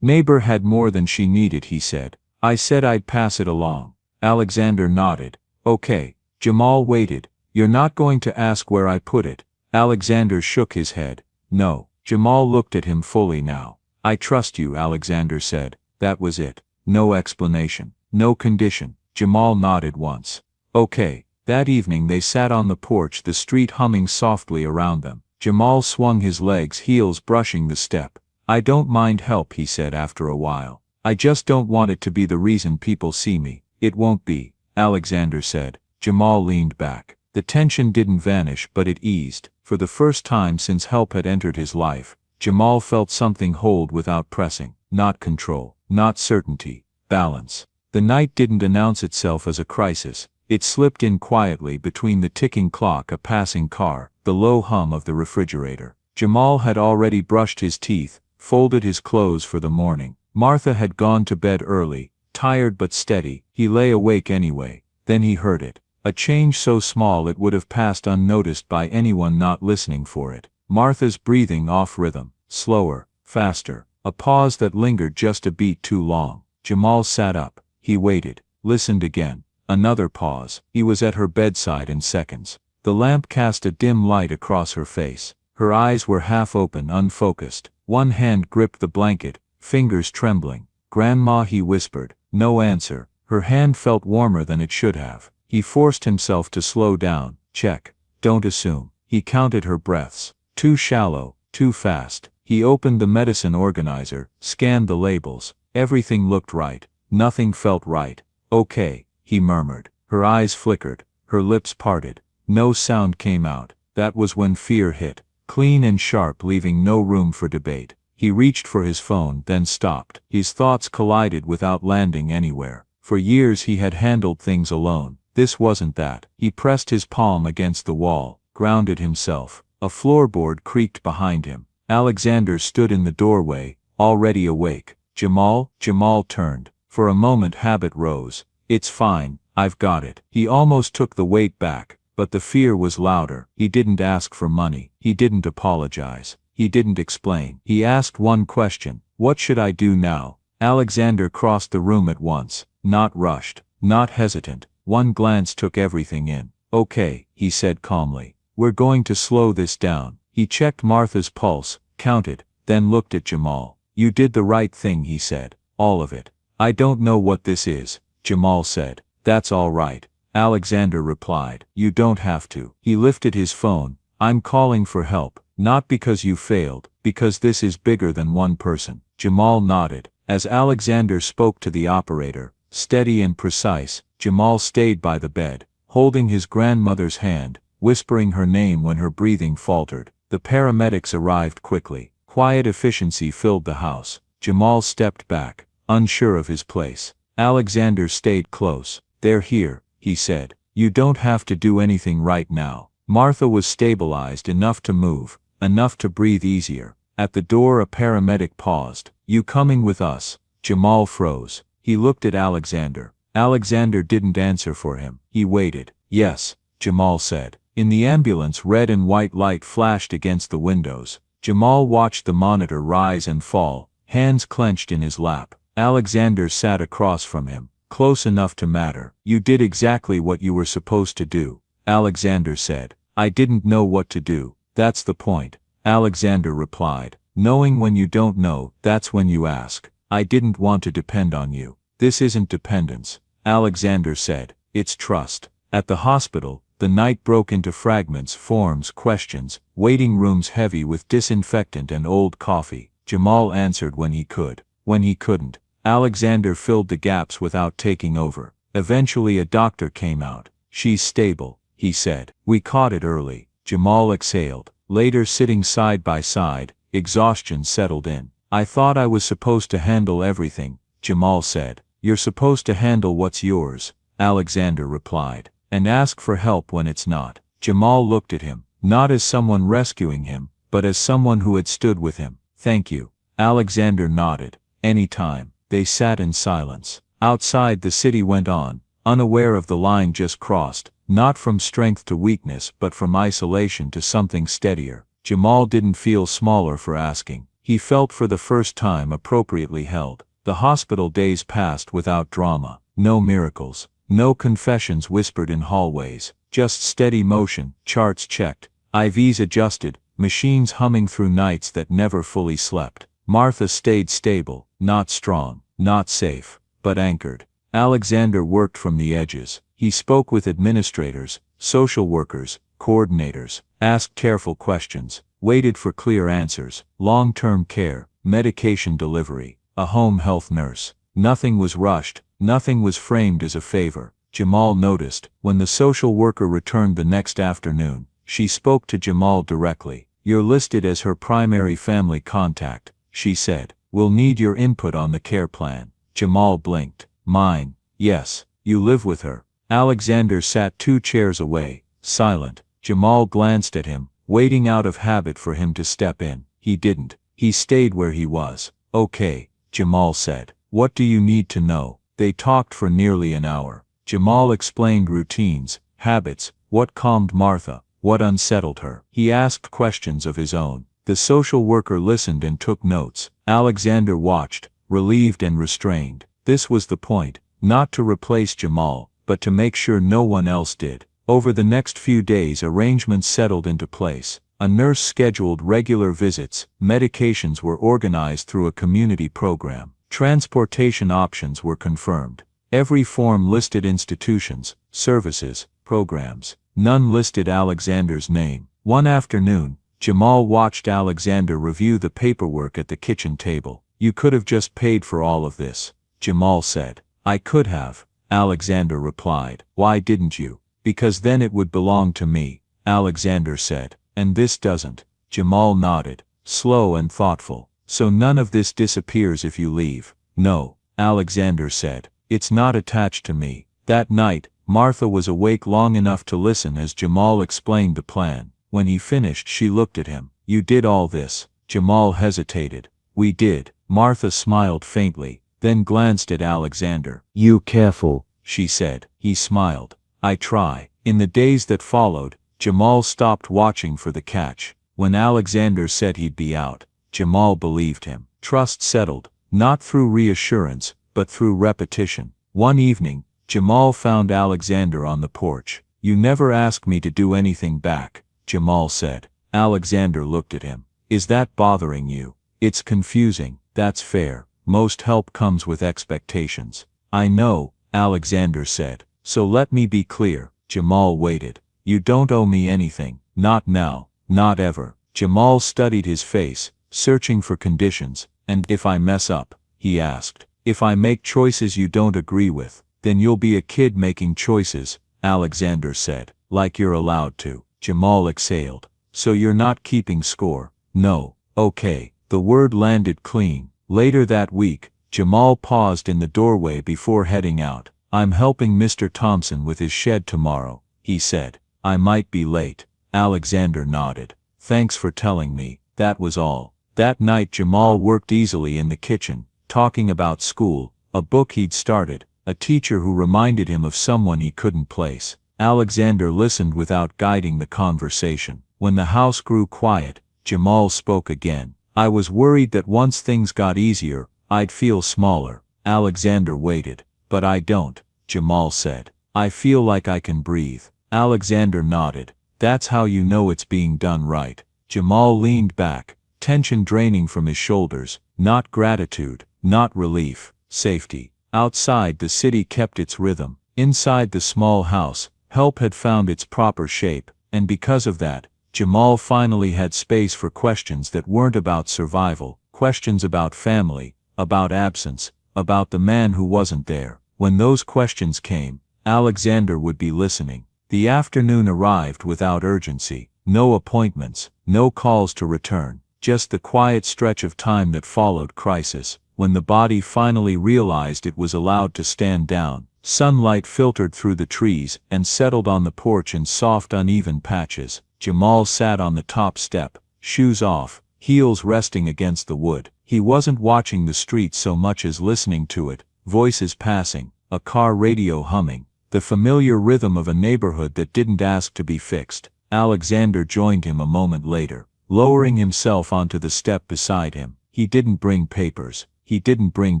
A: Neighbor had more than she needed, he said. I said I'd pass it along. Alexander nodded. Okay. Jamal waited. You're not going to ask where I put it? Alexander shook his head. No. Jamal looked at him fully now. I trust you, Alexander said. That was it. No explanation. No condition. Jamal nodded once. Okay. That evening they sat on the porch, the street humming softly around them. Jamal swung his legs, heels brushing the step. I don't mind help, he said after a while. I just don't want it to be the reason people see me. It won't be, Alexander said. Jamal leaned back. The tension didn't vanish, but it eased. For the first time since help had entered his life, Jamal felt something hold without pressing. Not control, not certainty, balance. The night didn't announce itself as a crisis. It slipped in quietly between the ticking clock, a passing car, the low hum of the refrigerator. Jamal had already brushed his teeth, folded his clothes for the morning. Martha had gone to bed early, tired but steady. He lay awake anyway. Then he heard it. A change so small it would have passed unnoticed by anyone not listening for it. Martha's breathing off rhythm, slower, faster, a pause that lingered just a beat too long. Jamal sat up. He waited, listened again. Another pause. He was at her bedside in seconds. The lamp cast a dim light across her face. Her eyes were half open, unfocused. One hand gripped the blanket, fingers trembling. "Grandma," he whispered. No answer. Her hand felt warmer than it should have. He forced himself to slow down. Check. Don't assume. He counted her breaths. Too shallow, too fast. He opened the medicine organizer, scanned the labels. Everything looked right. Nothing felt right. "Okay," he murmured. Her eyes flickered. Her lips parted. No sound came out. That was when fear hit. Clean and sharp, leaving no room for debate. He reached for his phone, then stopped. His thoughts collided without landing anywhere. For years he had handled things alone. This wasn't that. He pressed his palm against the wall, grounded himself. A floorboard creaked behind him. Alexander stood in the doorway, already awake. "Jamal?" Jamal turned. For a moment habit rose. "It's fine, I've got it." He almost took the weight back, but the fear was louder. He didn't ask for money. He didn't apologize. He didn't explain. He asked one question: "What should I do now?" Alexander crossed the room at once, not rushed, not hesitant. One glance took everything in. "Okay," he said calmly. "We're going to slow this down." He checked Martha's pulse, counted, then looked at Jamal. "You did the right thing," he said. "All of it." "I don't know what this is," Jamal said. "That's all right," Alexander replied. "You don't have to." He lifted his phone. "I'm calling for help, not because you failed, because this is bigger than one person." Jamal nodded. As Alexander spoke to the operator, steady and precise, Jamal stayed by the bed, holding his grandmother's hand, whispering her name when her breathing faltered. The paramedics arrived quickly. Quiet efficiency filled the house. Jamal stepped back, unsure of his place. Alexander stayed close. "They're here," he said. "You don't have to do anything right now." Martha was stabilized enough to move, enough to breathe easier. At the door a paramedic paused. "You coming with us?" Jamal froze. He looked at Alexander. Alexander didn't answer for him. He waited. "Yes," Jamal said. In the ambulance, red and white light flashed against the windows. Jamal watched the monitor rise and fall, hands clenched in his lap. Alexander sat across from him, close enough to matter. "You did exactly what you were supposed to do," Alexander said. "I didn't know what to do. That's the point," Alexander replied. "Knowing when you don't know, that's when you ask. I didn't want to depend on you." "This isn't dependence," Alexander said. "It's trust." At the hospital, the night broke into fragments, forms, questions, waiting rooms heavy with disinfectant and old coffee. Jamal answered when he could. When he couldn't, Alexander filled the gaps without taking over. Eventually a doctor came out. "She's stable," he said. "We caught it early." Jamal exhaled. Later, sitting side by side, exhaustion settled in. "I thought I was supposed to handle everything," Jamal said. "You're supposed to handle what's yours," Alexander replied, "and ask for help when it's not." Jamal looked at him, not as someone rescuing him, but as someone who had stood with him. "Thank you." Alexander nodded. "Any time." They sat in silence. Outside, the city went on, unaware of the line just crossed, not from strength to weakness but from isolation to something steadier. Jamal didn't feel smaller for asking. He felt for the first time appropriately held. The hospital days passed without drama. No miracles. No confessions whispered in hallways. Just steady motion, charts checked, IVs adjusted, machines humming through nights that never fully slept. Martha stayed stable, not strong, not safe, but anchored. Alexander worked from the edges. He spoke with administrators, social workers, coordinators, asked careful questions, waited for clear answers. Long-term care, medication delivery, a home health nurse. Nothing was rushed, nothing was framed as a favor. Jamal noticed, when the social worker returned the next afternoon, she spoke to Jamal directly. "You're listed as her primary family contact," she said. "We'll need your input on the care plan." Jamal blinked. "Mine?" "Yes. You live with her." Alexander sat 2 chairs away, silent. Jamal glanced at him, waiting out of habit for him to step in. He didn't. He stayed where he was. "Okay," Jamal said. "What do you need to know?" They talked for nearly an hour. Jamal explained routines, habits, what calmed Martha, what unsettled her. He asked questions of his own. The social worker listened and took notes. Alexander watched, relieved and restrained. This was the point, not to replace Jamal, but to make sure no one else did. Over the next few days arrangements settled into place. A nurse scheduled regular visits, medications were organized through a community program, transportation options were confirmed. Every form listed institutions, services, programs. None listed Alexander's name. One afternoon, Jamal watched Alexander review the paperwork at the kitchen table. "You could have just paid for all of this," Jamal said. "I could have," Alexander replied. "Why didn't you?" "Because then it would belong to me," Alexander said. "And this doesn't." Jamal nodded, slow and thoughtful. "So none of this disappears if you leave?" "No," Alexander said. "It's not attached to me." That night, Martha was awake long enough to listen as Jamal explained the plan. When he finished, she looked at him. "You did all this?" Jamal hesitated. "We did." Martha smiled faintly, then glanced at Alexander. "You careful," she said. He smiled. "I try." In the days that followed, Jamal stopped watching for the catch. When Alexander said he'd be out, Jamal believed him. Trust settled, not through reassurance, but through repetition. One evening, Jamal found Alexander on the porch. "You never ask me to do anything back," Jamal said. Alexander looked at him. "Is that bothering you?" "It's confusing." "That's fair. Most help comes with expectations." "I know," Alexander said. "So let me be clear." Jamal waited. "You don't owe me anything. Not now. Not ever." Jamal studied his face, searching for conditions. "And if I mess up?" he asked. "If I make choices you don't agree with, then you'll be a kid making choices," Alexander said. "Like you're allowed to." Jamal exhaled. "So you're not keeping score?" "No." "Okay." The word landed clean. Later that week, Jamal paused in the doorway before heading out. "I'm helping Mr. Thompson with his shed tomorrow," he said. "I might be late." Alexander nodded. "Thanks for telling me." That was all. That night Jamal worked easily in the kitchen, talking about school, a book he'd started, a teacher who reminded him of someone he couldn't place. Alexander listened without guiding the conversation. When the house grew quiet, Jamal spoke again. "I was worried that once things got easier, I'd feel smaller." Alexander waited. "But I don't," Jamal said. "I feel like I can breathe." Alexander nodded. "That's how you know it's being done right." Jamal leaned back, tension draining from his shoulders. Not gratitude, not relief, safety. Outside the city kept its rhythm. Inside the small house, help had found its proper shape, and because of that, Jamal finally had space for questions that weren't about survival, questions about family, about absence, about the man who wasn't there. When those questions came, Alexander would be listening. The afternoon arrived without urgency, no appointments, no calls to return, just the quiet stretch of time that followed crisis. When the body finally realized it was allowed to stand down, sunlight filtered through the trees and settled on the porch in soft uneven patches. Jamal sat on the top step, shoes off, heels resting against the wood. He wasn't watching the street so much as listening to it, voices passing, a car radio humming, the familiar rhythm of a neighborhood that didn't ask to be fixed. Alexander joined him a moment later, lowering himself onto the step beside him. He didn't bring papers. He didn't bring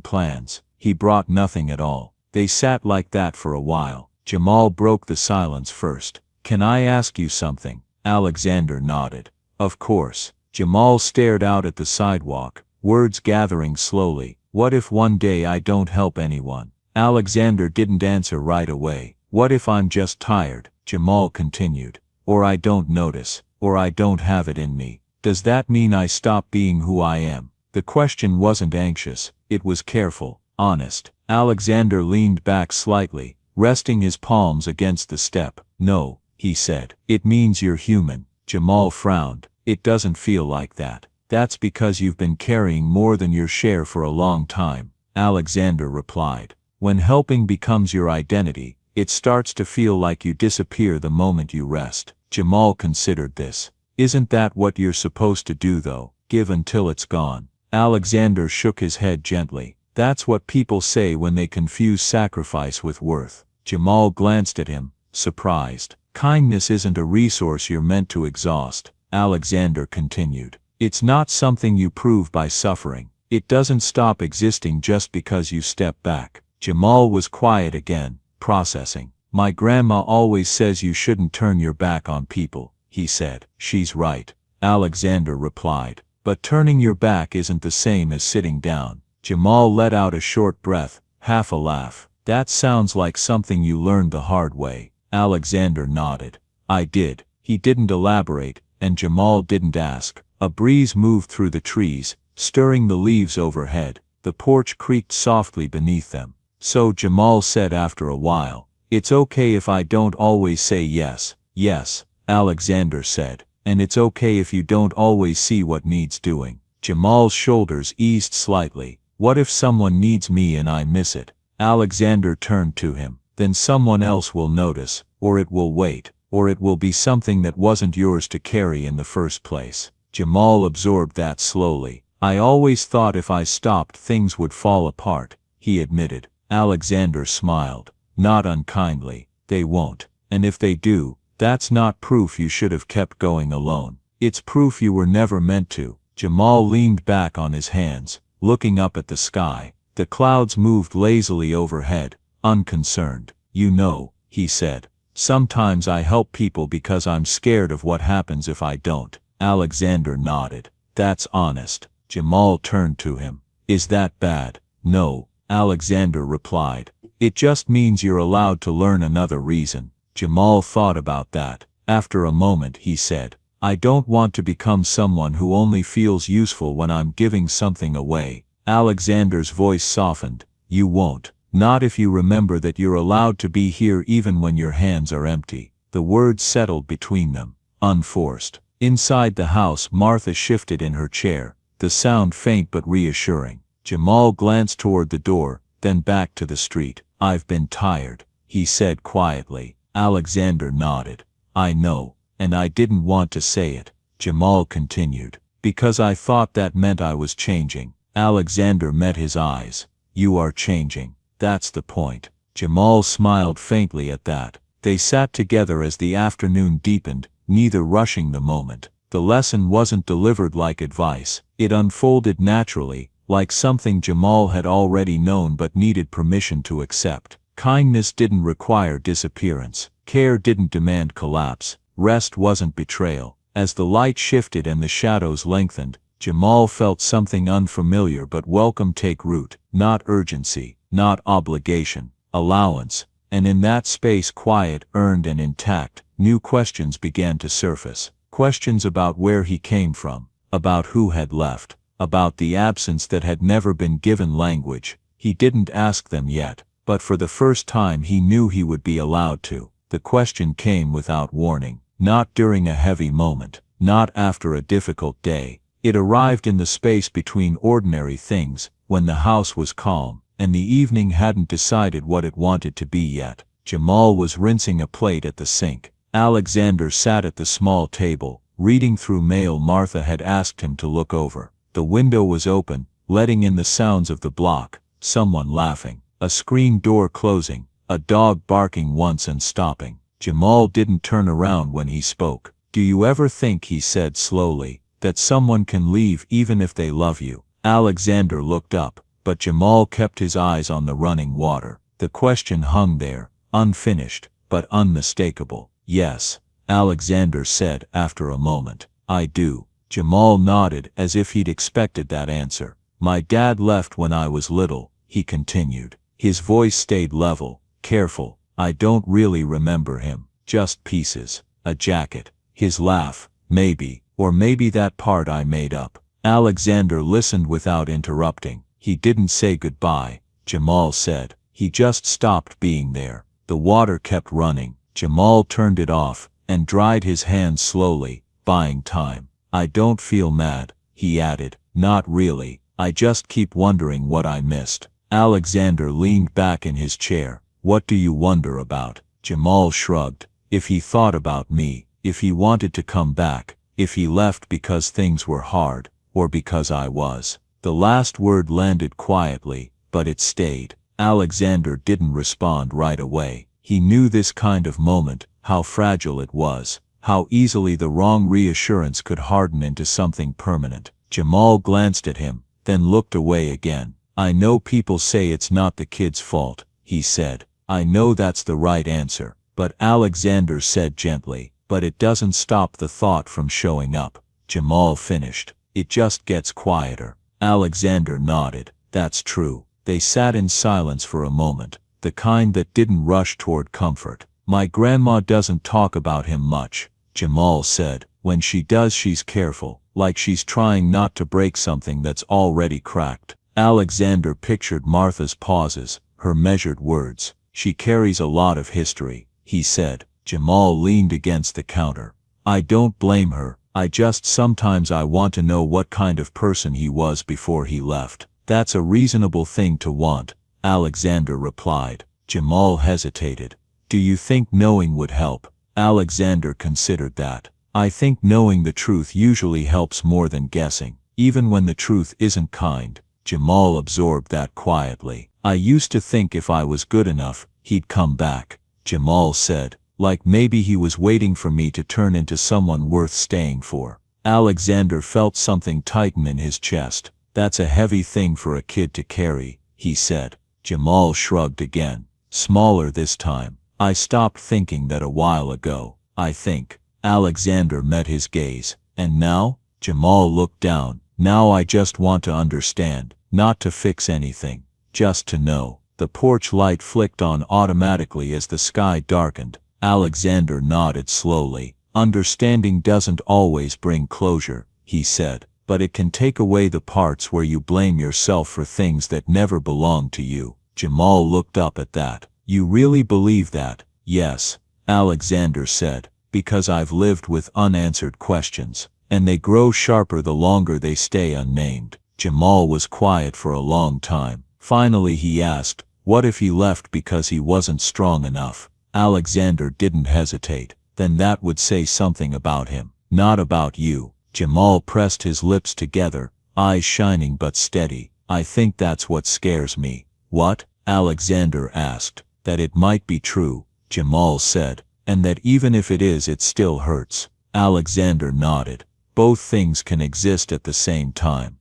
A: plans. He brought nothing at all. They sat like that for a while. Jamal broke the silence first. "Can I ask you something?" Alexander nodded. "Of course." Jamal stared out at the sidewalk, words gathering slowly. "What if one day I don't help anyone?" Alexander didn't answer right away. "What if I'm just tired?" Jamal continued. "Or I don't notice, or I don't have it in me. Does that mean I stop being who I am?" The question wasn't anxious, it was careful, honest. Alexander leaned back slightly, resting his palms against the step. "No," he said. "It means you're human." Jamal frowned. "It doesn't feel like that." "That's because you've been carrying more than your share for a long time," Alexander replied. "When helping becomes your identity, it starts to feel like you disappear the moment you rest." Jamal considered this. "Isn't that what you're supposed to do though? Give until it's gone?" Alexander shook his head gently. "That's what people say when they confuse sacrifice with worth." Jamal glanced at him, surprised. Kindness isn't a resource you're meant to exhaust, Alexander continued. It's not something you prove by suffering. It doesn't stop existing just because you step back. Jamal was quiet again, processing. My grandma always says you shouldn't turn your back on people, he said. She's right, Alexander replied. But turning your back isn't the same as sitting down. Jamal let out a short breath, half a laugh. That sounds like something you learned the hard way. Alexander nodded. I did. He didn't elaborate, and Jamal didn't ask. A breeze moved through the trees, stirring the leaves overhead. The porch creaked softly beneath them. So Jamal said after a while, "It's okay if I don't always say yes." "Yes," Alexander said. "And it's okay if you don't always see what needs doing." Jamal's shoulders eased slightly. "What if someone needs me and I miss it?" Alexander turned to him. "Then someone else will notice, or it will wait, or it will be something that wasn't yours to carry in the first place." Jamal absorbed that slowly. "I always thought if I stopped things would fall apart," he admitted. Alexander smiled. "Not unkindly. They won't. And if they do, that's not proof you should have kept going alone. It's proof you were never meant to." Jamal leaned back on his hands, looking up at the sky. The clouds moved lazily overhead, unconcerned. "You know," he said, "sometimes I help people because I'm scared of what happens if I don't." Alexander nodded. "That's honest." Jamal turned to him. "Is that bad?" "No," Alexander replied. "It just means you're allowed to learn another reason." Jamal thought about that. After a moment he said, "I don't want to become someone who only feels useful when I'm giving something away." Alexander's voice softened. "You won't. Not if you remember that you're allowed to be here even when your hands are empty." The words settled between them, unforced. Inside the house, Martha shifted in her chair, the sound faint but reassuring. Jamal glanced toward the door, then back to the street. "I've been tired," he said quietly. Alexander nodded. "I know, and I didn't want to say it," Jamal continued, "because I thought that meant I was changing." Alexander met his eyes. "You are changing. That's the point." Jamal smiled faintly at that. They sat together as the afternoon deepened, neither rushing the moment. The lesson wasn't delivered like advice. It unfolded naturally, like something Jamal had already known but needed permission to accept. Kindness didn't require disappearance. Care didn't demand collapse. Rest wasn't betrayal. As the light shifted and the shadows lengthened, Jamal felt something unfamiliar but welcome take root. Not urgency, not obligation, allowance. And in that space, quiet, earned and intact, new questions began to surface. Questions about where he came from, about who had left, about the absence that had never been given language. He didn't ask them yet, but for the first time he knew he would be allowed to. The question came without warning, not during a heavy moment, not after a difficult day. It arrived in the space between ordinary things, when the house was calm, and the evening hadn't decided what it wanted to be yet. Jamal was rinsing a plate at the sink. Alexander sat at the small table, reading through mail Martha had asked him to look over. The window was open, letting in the sounds of the block, someone laughing, a screen door closing, a dog barking once and stopping. Jamal didn't turn around when he spoke. "Do you ever think," he said slowly, "that someone can leave even if they love you?" Alexander looked up, but Jamal kept his eyes on the running water. The question hung there, unfinished, but unmistakable. "Yes," Alexander said after a moment. "I do." Jamal nodded as if he'd expected that answer. "My dad left when I was little," he continued. His voice stayed level, careful. "I don't really remember him, just pieces. A jacket, his laugh, maybe, or maybe that part I made up." Alexander listened without interrupting. "He didn't say goodbye," Jamal said. "He just stopped being there." The water kept running. Jamal turned it off, and dried his hands slowly, buying time. "I don't feel mad," he added. "Not really. I just keep wondering what I missed." Alexander leaned back in his chair. "What do you wonder about?" Jamal shrugged. "If he thought about me, if he wanted to come back, if he left because things were hard, or because I was." The last word landed quietly, but it stayed. Alexander didn't respond right away. He knew this kind of moment, how fragile it was, how easily the wrong reassurance could harden into something permanent. Jamal glanced at him, then looked away again. I know people say it's not the kid's fault, he said. I know that's the right answer, but Alexander said gently, but it doesn't stop the thought from showing up. Jamal finished. It just gets quieter. Alexander nodded. That's true. They sat in silence for a moment, the kind that didn't rush toward comfort. My grandma doesn't talk about him much, Jamal said. When she does, she's careful, like she's trying not to break something that's already cracked. Alexander pictured Martha's pauses, her measured words. She carries a lot of history, he said. Jamal leaned against the counter. I don't blame her. I just sometimes I want to know what kind of person he was before he left. That's a reasonable thing to want, Alexander replied. Jamal hesitated. Do you think knowing would help? Alexander considered that. I think knowing the truth usually helps more than guessing, even when the truth isn't kind. Jamal absorbed that quietly. I used to think if I was good enough, he'd come back, Jamal said, like maybe he was waiting for me to turn into someone worth staying for. Alexander felt something tighten in his chest. That's a heavy thing for a kid to carry, he said. Jamal shrugged again, smaller this time. I stopped thinking that a while ago, I think. Alexander met his gaze. And now? Jamal looked down. Now I just want to understand, not to fix anything, just to know. The porch light flicked on automatically as the sky darkened. Alexander nodded slowly. Understanding doesn't always bring closure, he said, but it can take away the parts where you blame yourself for things that never belonged to you. Jamal looked up at that. You really believe that? Yes, Alexander said, because I've lived with unanswered questions, and they grow sharper the longer they stay unnamed. Jamal was quiet for a long time. Finally he asked, what if he left because he wasn't strong enough? Alexander didn't hesitate. Then that would say something about him, not about you. Jamal pressed his lips together, eyes shining but steady. I think that's what scares me. What? Alexander asked. That it might be true, Jamal said, and that even if it is, it still hurts. Alexander nodded. Both things can exist at the same time.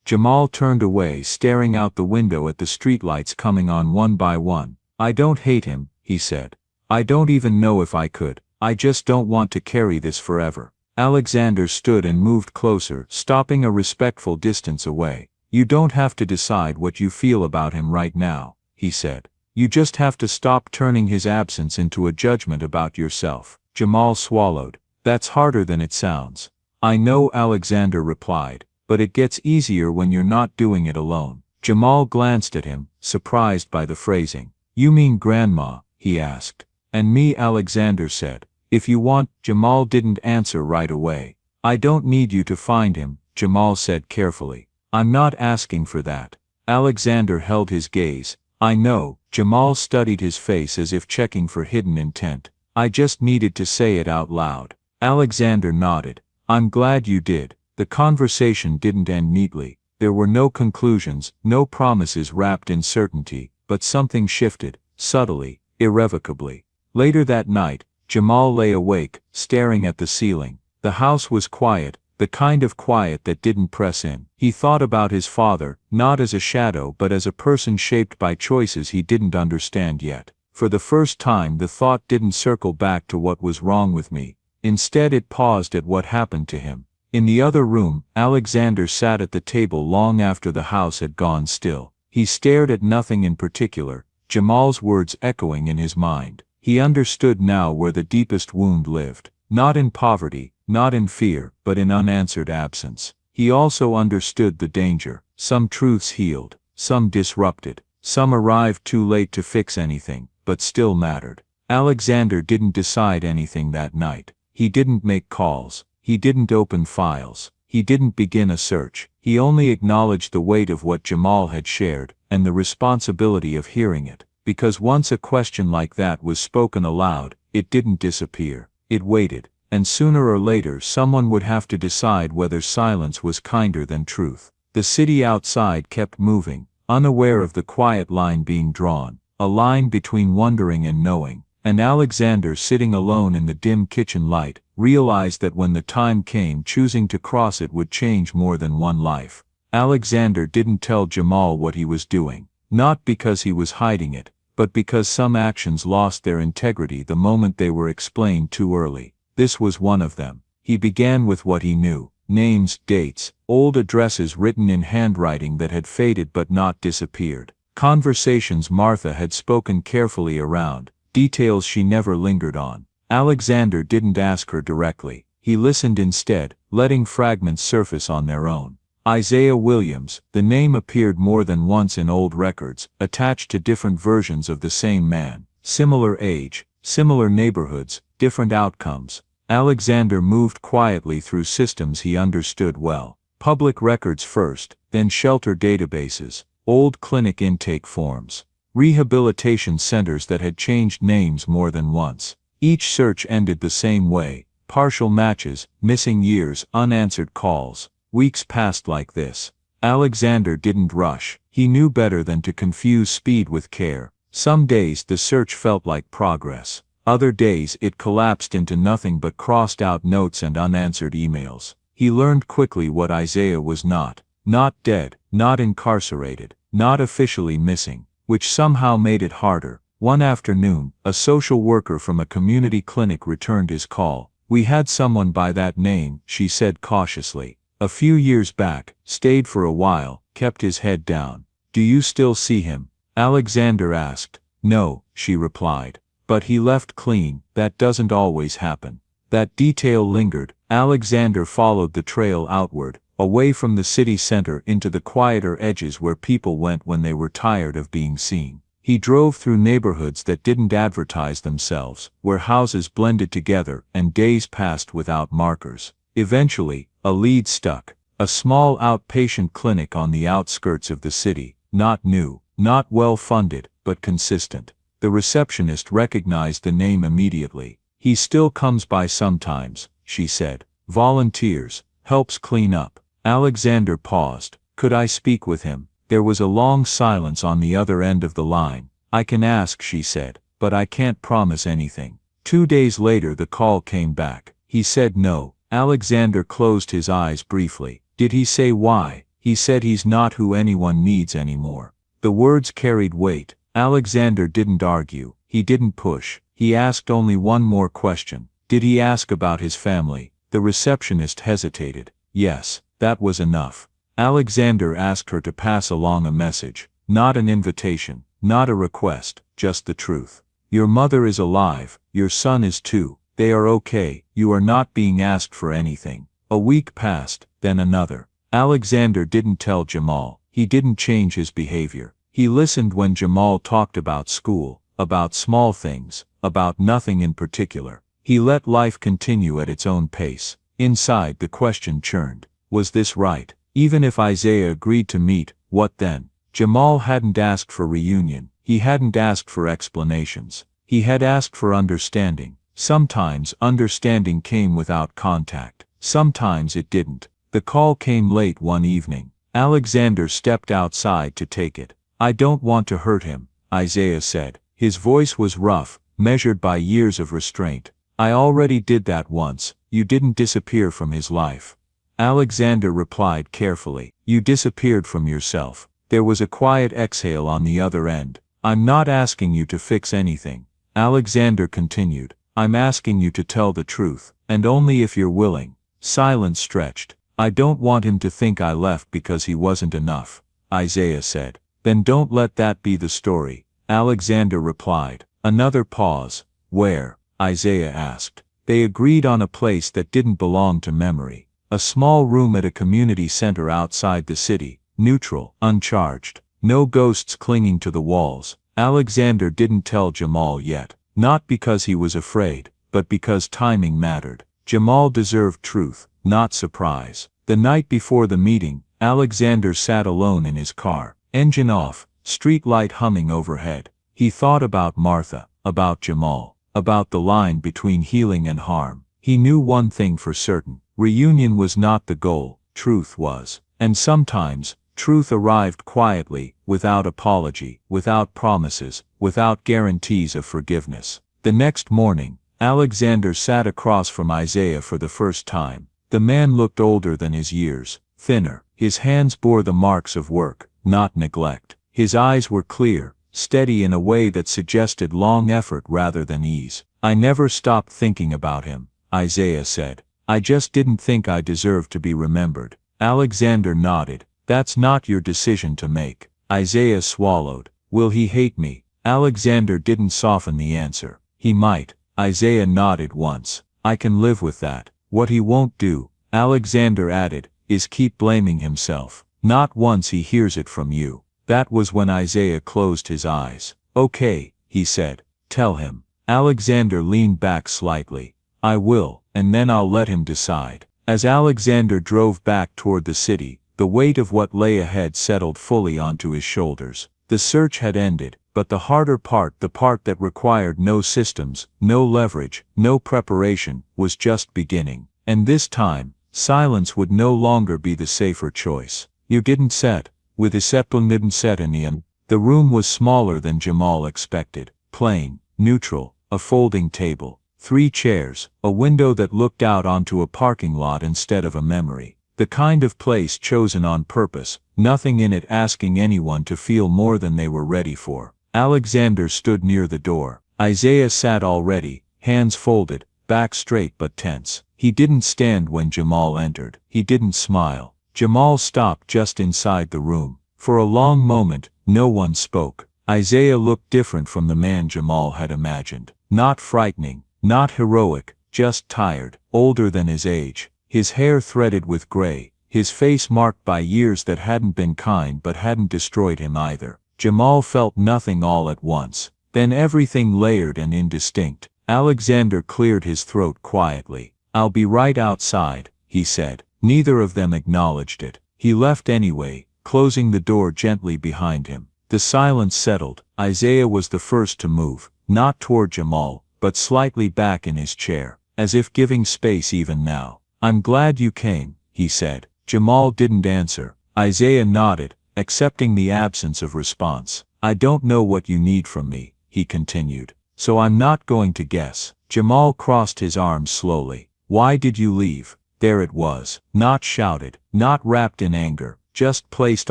A: Jamal turned away, staring out the window at the streetlights coming on one by one. I don't hate him, he said. I don't even know if I could. I just don't want to carry this forever. Alexander stood and moved closer, stopping a respectful distance away. You don't have to decide what you feel about him right now, he said. You just have to stop turning his absence into a judgment about yourself. Jamal swallowed. That's harder than it sounds. I know, Alexander replied, but it gets easier when you're not doing it alone. Jamal glanced at him, surprised by the phrasing. You mean Grandma? He asked. And me, Alexander said. If you want. Jamal didn't answer right away. I don't need you to find him, Jamal said carefully. I'm not asking for that. Alexander held his gaze. I know. Jamal studied his face as if checking for hidden intent. I just needed to say it out loud. Alexander nodded. I'm glad you did. The conversation didn't end neatly. There were no conclusions, no promises wrapped in certainty, but something shifted, subtly, irrevocably. Later that night, Jamal lay awake, staring at the ceiling. The house was quiet, the kind of quiet that didn't press in. He thought about his father, not as a shadow but as a person shaped by choices he didn't understand yet. For the first time the thought didn't circle back to what was wrong with me. Instead it paused at what happened to him. In the other room, Alexander sat at the table long after the house had gone still. He stared at nothing in particular, Jamal's words echoing in his mind. He understood now where the deepest wound lived. Not in poverty, not in fear, but in unanswered absence. He also understood the danger. Some truths healed, some disrupted, some arrived too late to fix anything, but still mattered. Alexander didn't decide anything that night. He didn't make calls. He didn't open files. He didn't begin a search. He only acknowledged the weight of what Jamal had shared, and the responsibility of hearing it. Because once a question like that was spoken aloud, it didn't disappear. It waited, and sooner or later someone would have to decide whether silence was kinder than truth. The city outside kept moving, unaware of the quiet line being drawn, a line between wondering and knowing. and Alexander, sitting alone in the dim kitchen light, realized that when the time came, choosing to cross it would change more than one life. Alexander didn't tell Jamal what he was doing, not because he was hiding it, but because some actions lost their integrity the moment they were explained too early. This was one of them. He began with what he knew: names, dates, old addresses written in handwriting that had faded but not disappeared. Conversations Martha had spoken carefully around, details she never lingered on. Alexander didn't ask her directly. He listened instead, letting fragments surface on their own. Isaiah Williams, the name appeared more than once in old records, attached to different versions of the same man. Similar age, similar neighborhoods, different outcomes. Alexander moved quietly through systems he understood well. Public records first, then shelter databases, old clinic intake forms, rehabilitation centers that had changed names more than once. Each search ended the same way: partial matches, missing years, unanswered calls. Weeks passed like this. Alexander didn't rush. He knew better than to confuse speed with care. Some days the search felt like progress. Other days it collapsed into nothing but crossed out notes and unanswered emails. He learned quickly what Isaiah was not. Not dead, not incarcerated, not officially missing, which somehow made it harder. One afternoon, a social worker from a community clinic returned his call. "We had someone by that name," she said cautiously. "A few years back, stayed for a while, kept his head down. Do you still see him?" Alexander asked. "No," she replied. "But he left clean." That doesn't always happen. That detail lingered. Alexander followed the trail outward, away from the city center into the quieter edges where people went when they were tired of being seen. He drove through neighborhoods that didn't advertise themselves, where houses blended together and days passed without markers. Eventually, a lead stuck. A small outpatient clinic on the outskirts of the city, not new, not well funded, but consistent. The receptionist recognized the name immediately. "He still comes by sometimes," she said. "Volunteers, helps clean up." Alexander paused. "Could I speak with him?" There was a long silence on the other end of the line. "I can ask," she said, "but I can't promise anything." 2 days later the call came back. He said no. Alexander closed his eyes briefly. Did he say why? He said he's not who anyone needs anymore. The words carried weight. Alexander didn't argue. He didn't push. He asked only one more question. Did he ask about his family? The receptionist hesitated. Yes, that was enough. Alexander asked her to pass along a message. Not an invitation, not a request, just the truth. Your mother is alive, your son is too. They are okay, you are not being asked for anything. A week passed, then another. Alexander didn't tell Jamal. He didn't change his behavior. He listened when Jamal talked about school, about small things, about nothing in particular. He let life continue at its own pace. Inside the question churned. Was this right? Even if Isaiah agreed to meet, what then? Jamal hadn't asked for reunion. He hadn't asked for explanations. He had asked for understanding. Sometimes understanding came without contact. Sometimes it didn't. The call came late one evening. Alexander stepped outside to take it. "I don't want to hurt him," Isaiah said. His voice was rough, measured by years of restraint. "I already did that once. You didn't disappear from his life." Alexander replied carefully. "You disappeared from yourself." There was a quiet exhale on the other end. "I'm not asking you to fix anything," Alexander continued. "I'm asking you to tell the truth, and only if you're willing." Silence stretched. "I don't want him to think I left because he wasn't enough," Isaiah said. "Then don't let that be the story," Alexander replied. Another pause. "Where?" Isaiah asked. They agreed on a place that didn't belong to memory. A small room at a community center outside the city, neutral, uncharged. No ghosts clinging to the walls. Alexander didn't tell Jamal yet. Not because he was afraid, but because timing mattered. Jamal deserved truth, not surprise. The night before the meeting, Alexander sat alone in his car, engine off, street light humming overhead. He thought about Martha, about Jamal, about the line between healing and harm. He knew one thing for certain: reunion was not the goal, truth was. And sometimes, truth arrived quietly, without apology, without promises, without guarantees of forgiveness. The next morning, Alexander sat across from Isaiah for the first time. The man looked older than his years, thinner. His hands bore the marks of work, not neglect. His eyes were clear, steady in a way that suggested long effort rather than ease. "I never stopped thinking about him," Isaiah said. "I just didn't think I deserved to be remembered." Alexander nodded. "That's not your decision to make." Isaiah swallowed. "Will he hate me?" Alexander didn't soften the answer. "He might." Isaiah nodded once. "I can live with that. What he won't do," Alexander added, "is keep blaming himself. Not once he hears it from you." That was when Isaiah closed his eyes. "Okay," he said. "Tell him." Alexander leaned back slightly. "I will, and then I'll let him decide." As Alexander drove back toward the city, the weight of what lay ahead settled fully onto his shoulders. The search had ended, but the harder part, the part that required no systems, no leverage, no preparation, was just beginning. And this time, silence would no longer be the safer choice. "You didn't set," with Isepton didn't set in. The room was smaller than Jamal expected. Plain, neutral, a folding table, 3 chairs, a window that looked out onto a parking lot instead of a memory. The kind of place chosen on purpose, nothing in it asking anyone to feel more than they were ready for. Alexander stood near the door. Isaiah sat already, hands folded, back straight but tense. He didn't stand when Jamal entered. He didn't smile. Jamal stopped just inside the room. For a long moment, no one spoke. Isaiah looked different from the man Jamal had imagined. Not frightening, not heroic, just tired, older than his age. His hair threaded with gray, his face marked by years that hadn't been kind but hadn't destroyed him either. Jamal felt nothing all at once. Then everything layered and indistinct. Alexander cleared his throat quietly. "I'll be right outside," he said. Neither of them acknowledged it. He left anyway, closing the door gently behind him. The silence settled. Isaiah was the first to move, not toward Jamal, but slightly back in his chair, as if giving space even now. "I'm glad you came," he said. Jamal didn't answer. Isaiah nodded, accepting the absence of response. "I don't know what you need from me," he continued, "so I'm not going to guess." Jamal crossed his arms slowly. "Why did you leave?" There it was, not shouted, not wrapped in anger, just placed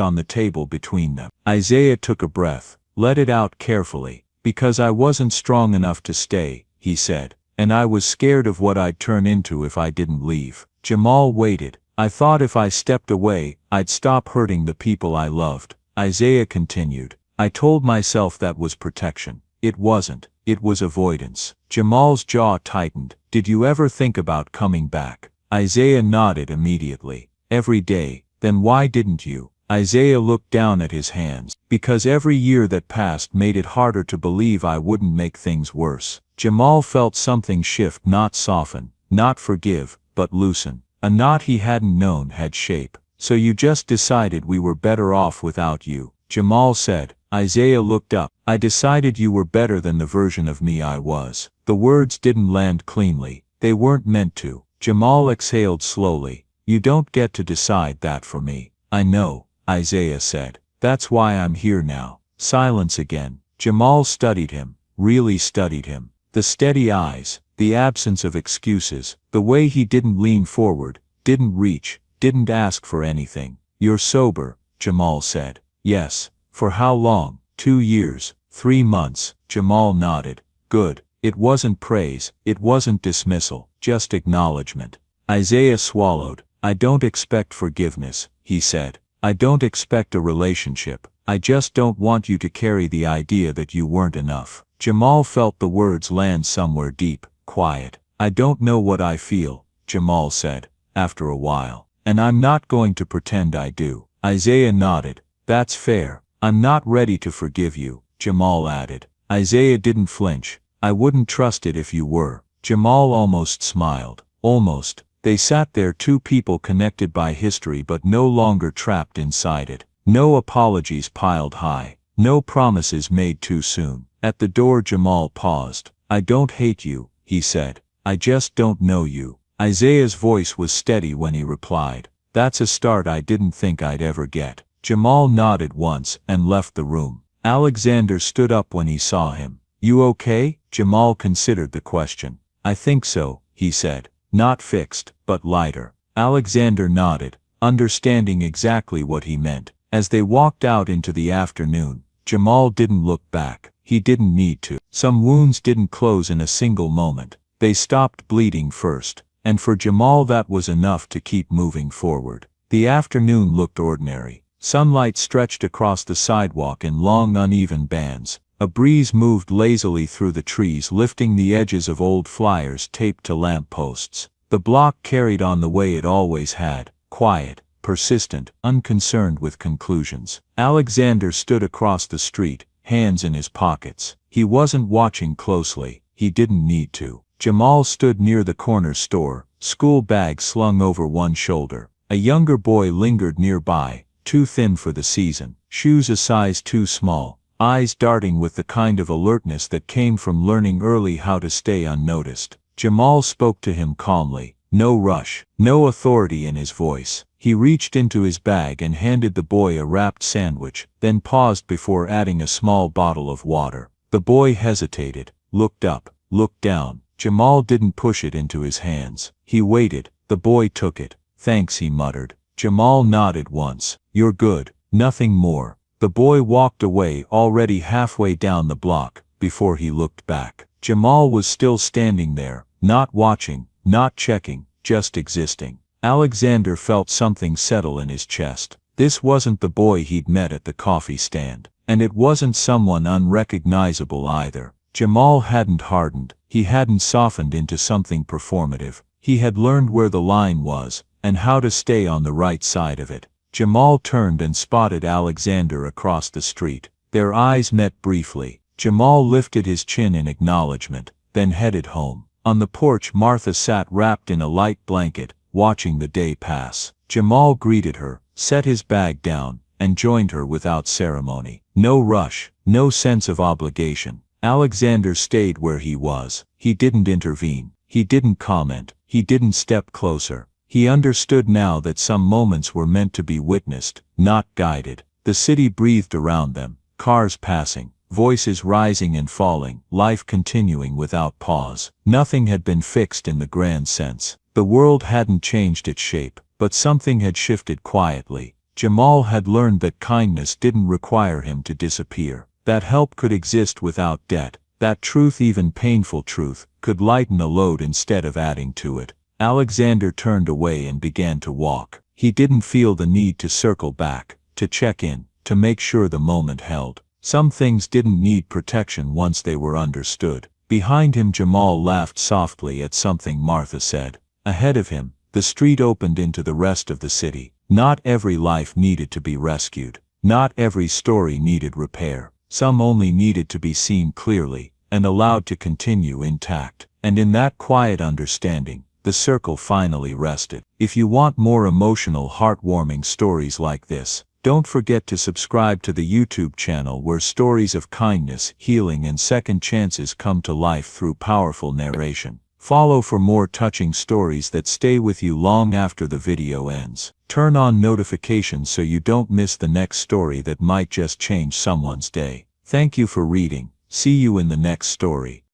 A: on the table between them. Isaiah took a breath, let it out carefully. "Because I wasn't strong enough to stay," he said. "And I was scared of what I'd turn into if I didn't leave." Jamal waited. "I thought if I stepped away, I'd stop hurting the people I loved." Isaiah continued. "I told myself that was protection. It wasn't. It was avoidance." Jamal's jaw tightened. "Did you ever think about coming back?" Isaiah nodded immediately. "Every day." "Then why didn't you?" Isaiah looked down at his hands. "Because every year that passed made it harder to believe I wouldn't make things worse." Jamal felt something shift, not soften, not forgive, but loosen. A knot he hadn't known had shape. "So you just decided we were better off without you," Jamal said. Isaiah looked up. "I decided you were better than the version of me I was." The words didn't land cleanly. They weren't meant to. Jamal exhaled slowly. "You don't get to decide that for me." "I know," Isaiah said. "That's why I'm here now." Silence again. Jamal studied him, really studied him. The steady eyes, the absence of excuses, the way he didn't lean forward, didn't reach, didn't ask for anything. "You're sober," Jamal said. "Yes." "For how long?" 2 years, 3 months, Jamal nodded. "Good." It wasn't praise, it wasn't dismissal, just acknowledgement. Isaiah swallowed. "I don't expect forgiveness," he said. "I don't expect a relationship. I just don't want you to carry the idea that you weren't enough." Jamal felt the words land somewhere deep, quiet. "I don't know what I feel," Jamal said, after a while. "And I'm not going to pretend I do." Isaiah nodded. "That's fair. I'm not ready to forgive you," Jamal added. Isaiah didn't flinch. "I wouldn't trust it if you were." Jamal almost smiled. Almost. They sat there, 2 people connected by history but no longer trapped inside it. No apologies piled high. No promises made too soon. At the door Jamal paused. "I don't hate you," he said. "I just don't know you." Isaiah's voice was steady when he replied. "That's a start I didn't think I'd ever get." Jamal nodded once and left the room. Alexander stood up when he saw him. You okay? Jamal considered the question. I think so, he said. Not fixed, but lighter. Alexander nodded, understanding exactly what he meant. As they walked out into the afternoon, Jamal didn't look back. He didn't need to. Some wounds didn't close in a single moment. They stopped bleeding first, and for Jamal that was enough to keep moving forward. The afternoon looked ordinary. Sunlight stretched across the sidewalk in long uneven bands. A breeze moved lazily through the trees, lifting the edges of old flyers taped to lamp posts. The block carried on the way it always had, quiet, persistent, unconcerned with conclusions. Alexander stood across the street, hands in his pockets. He wasn't watching closely. He didn't need to. Jamal stood near the corner store, school bag slung over one shoulder. A younger boy lingered nearby, too thin for the season, shoes a size too small, eyes darting with the kind of alertness that came from learning early how to stay unnoticed. Jamal spoke to him calmly, no rush, no authority in his voice. He reached into his bag and handed the boy a wrapped sandwich, then paused before adding a small bottle of water. The boy hesitated, looked up, looked down. Jamal didn't push it into his hands. He waited. The boy took it. Thanks, he muttered. Jamal nodded once. You're good. Nothing more. The boy walked away, already halfway down the block, before he looked back. Jamal was still standing there, not watching, not checking, just existing. Alexander felt something settle in his chest. This wasn't the boy he'd met at the coffee stand. And it wasn't someone unrecognizable either. Jamal hadn't hardened. He hadn't softened into something performative. He had learned where the line was, and how to stay on the right side of it. Jamal turned and spotted Alexander across the street. Their eyes met briefly. Jamal lifted his chin in acknowledgement, then headed home. On the porch, Martha sat wrapped in a light blanket, watching the day pass. Jamal greeted her, set his bag down, and joined her without ceremony. No rush, no sense of obligation. Alexander stayed where he was. He didn't intervene. He didn't comment. He didn't step closer. He understood now that some moments were meant to be witnessed, not guided. The city breathed around them, cars passing, voices rising and falling, life continuing without pause. Nothing had been fixed in the grand sense. The world hadn't changed its shape, but something had shifted quietly. Jamal had learned that kindness didn't require him to disappear, that help could exist without debt, that truth, even painful truth, could lighten a load instead of adding to it. Alexander turned away and began to walk. He didn't feel the need to circle back, to check in, to make sure the moment held. Some things didn't need protection once they were understood. Behind him, Jamal laughed softly at something Martha said. Ahead of him, the street opened into the rest of the city. Not every life needed to be rescued. Not every story needed repair. Some only needed to be seen clearly, and allowed to continue intact. And in that quiet understanding, the circle finally rested. If you want more emotional, heartwarming stories like this, don't forget to subscribe to the YouTube channel where stories of kindness, healing, and second chances come to life through powerful narration. Follow for more touching stories that stay with you long after the video ends. Turn on notifications so you don't miss the next story that might just change someone's day. Thank you for reading. See you in the next story.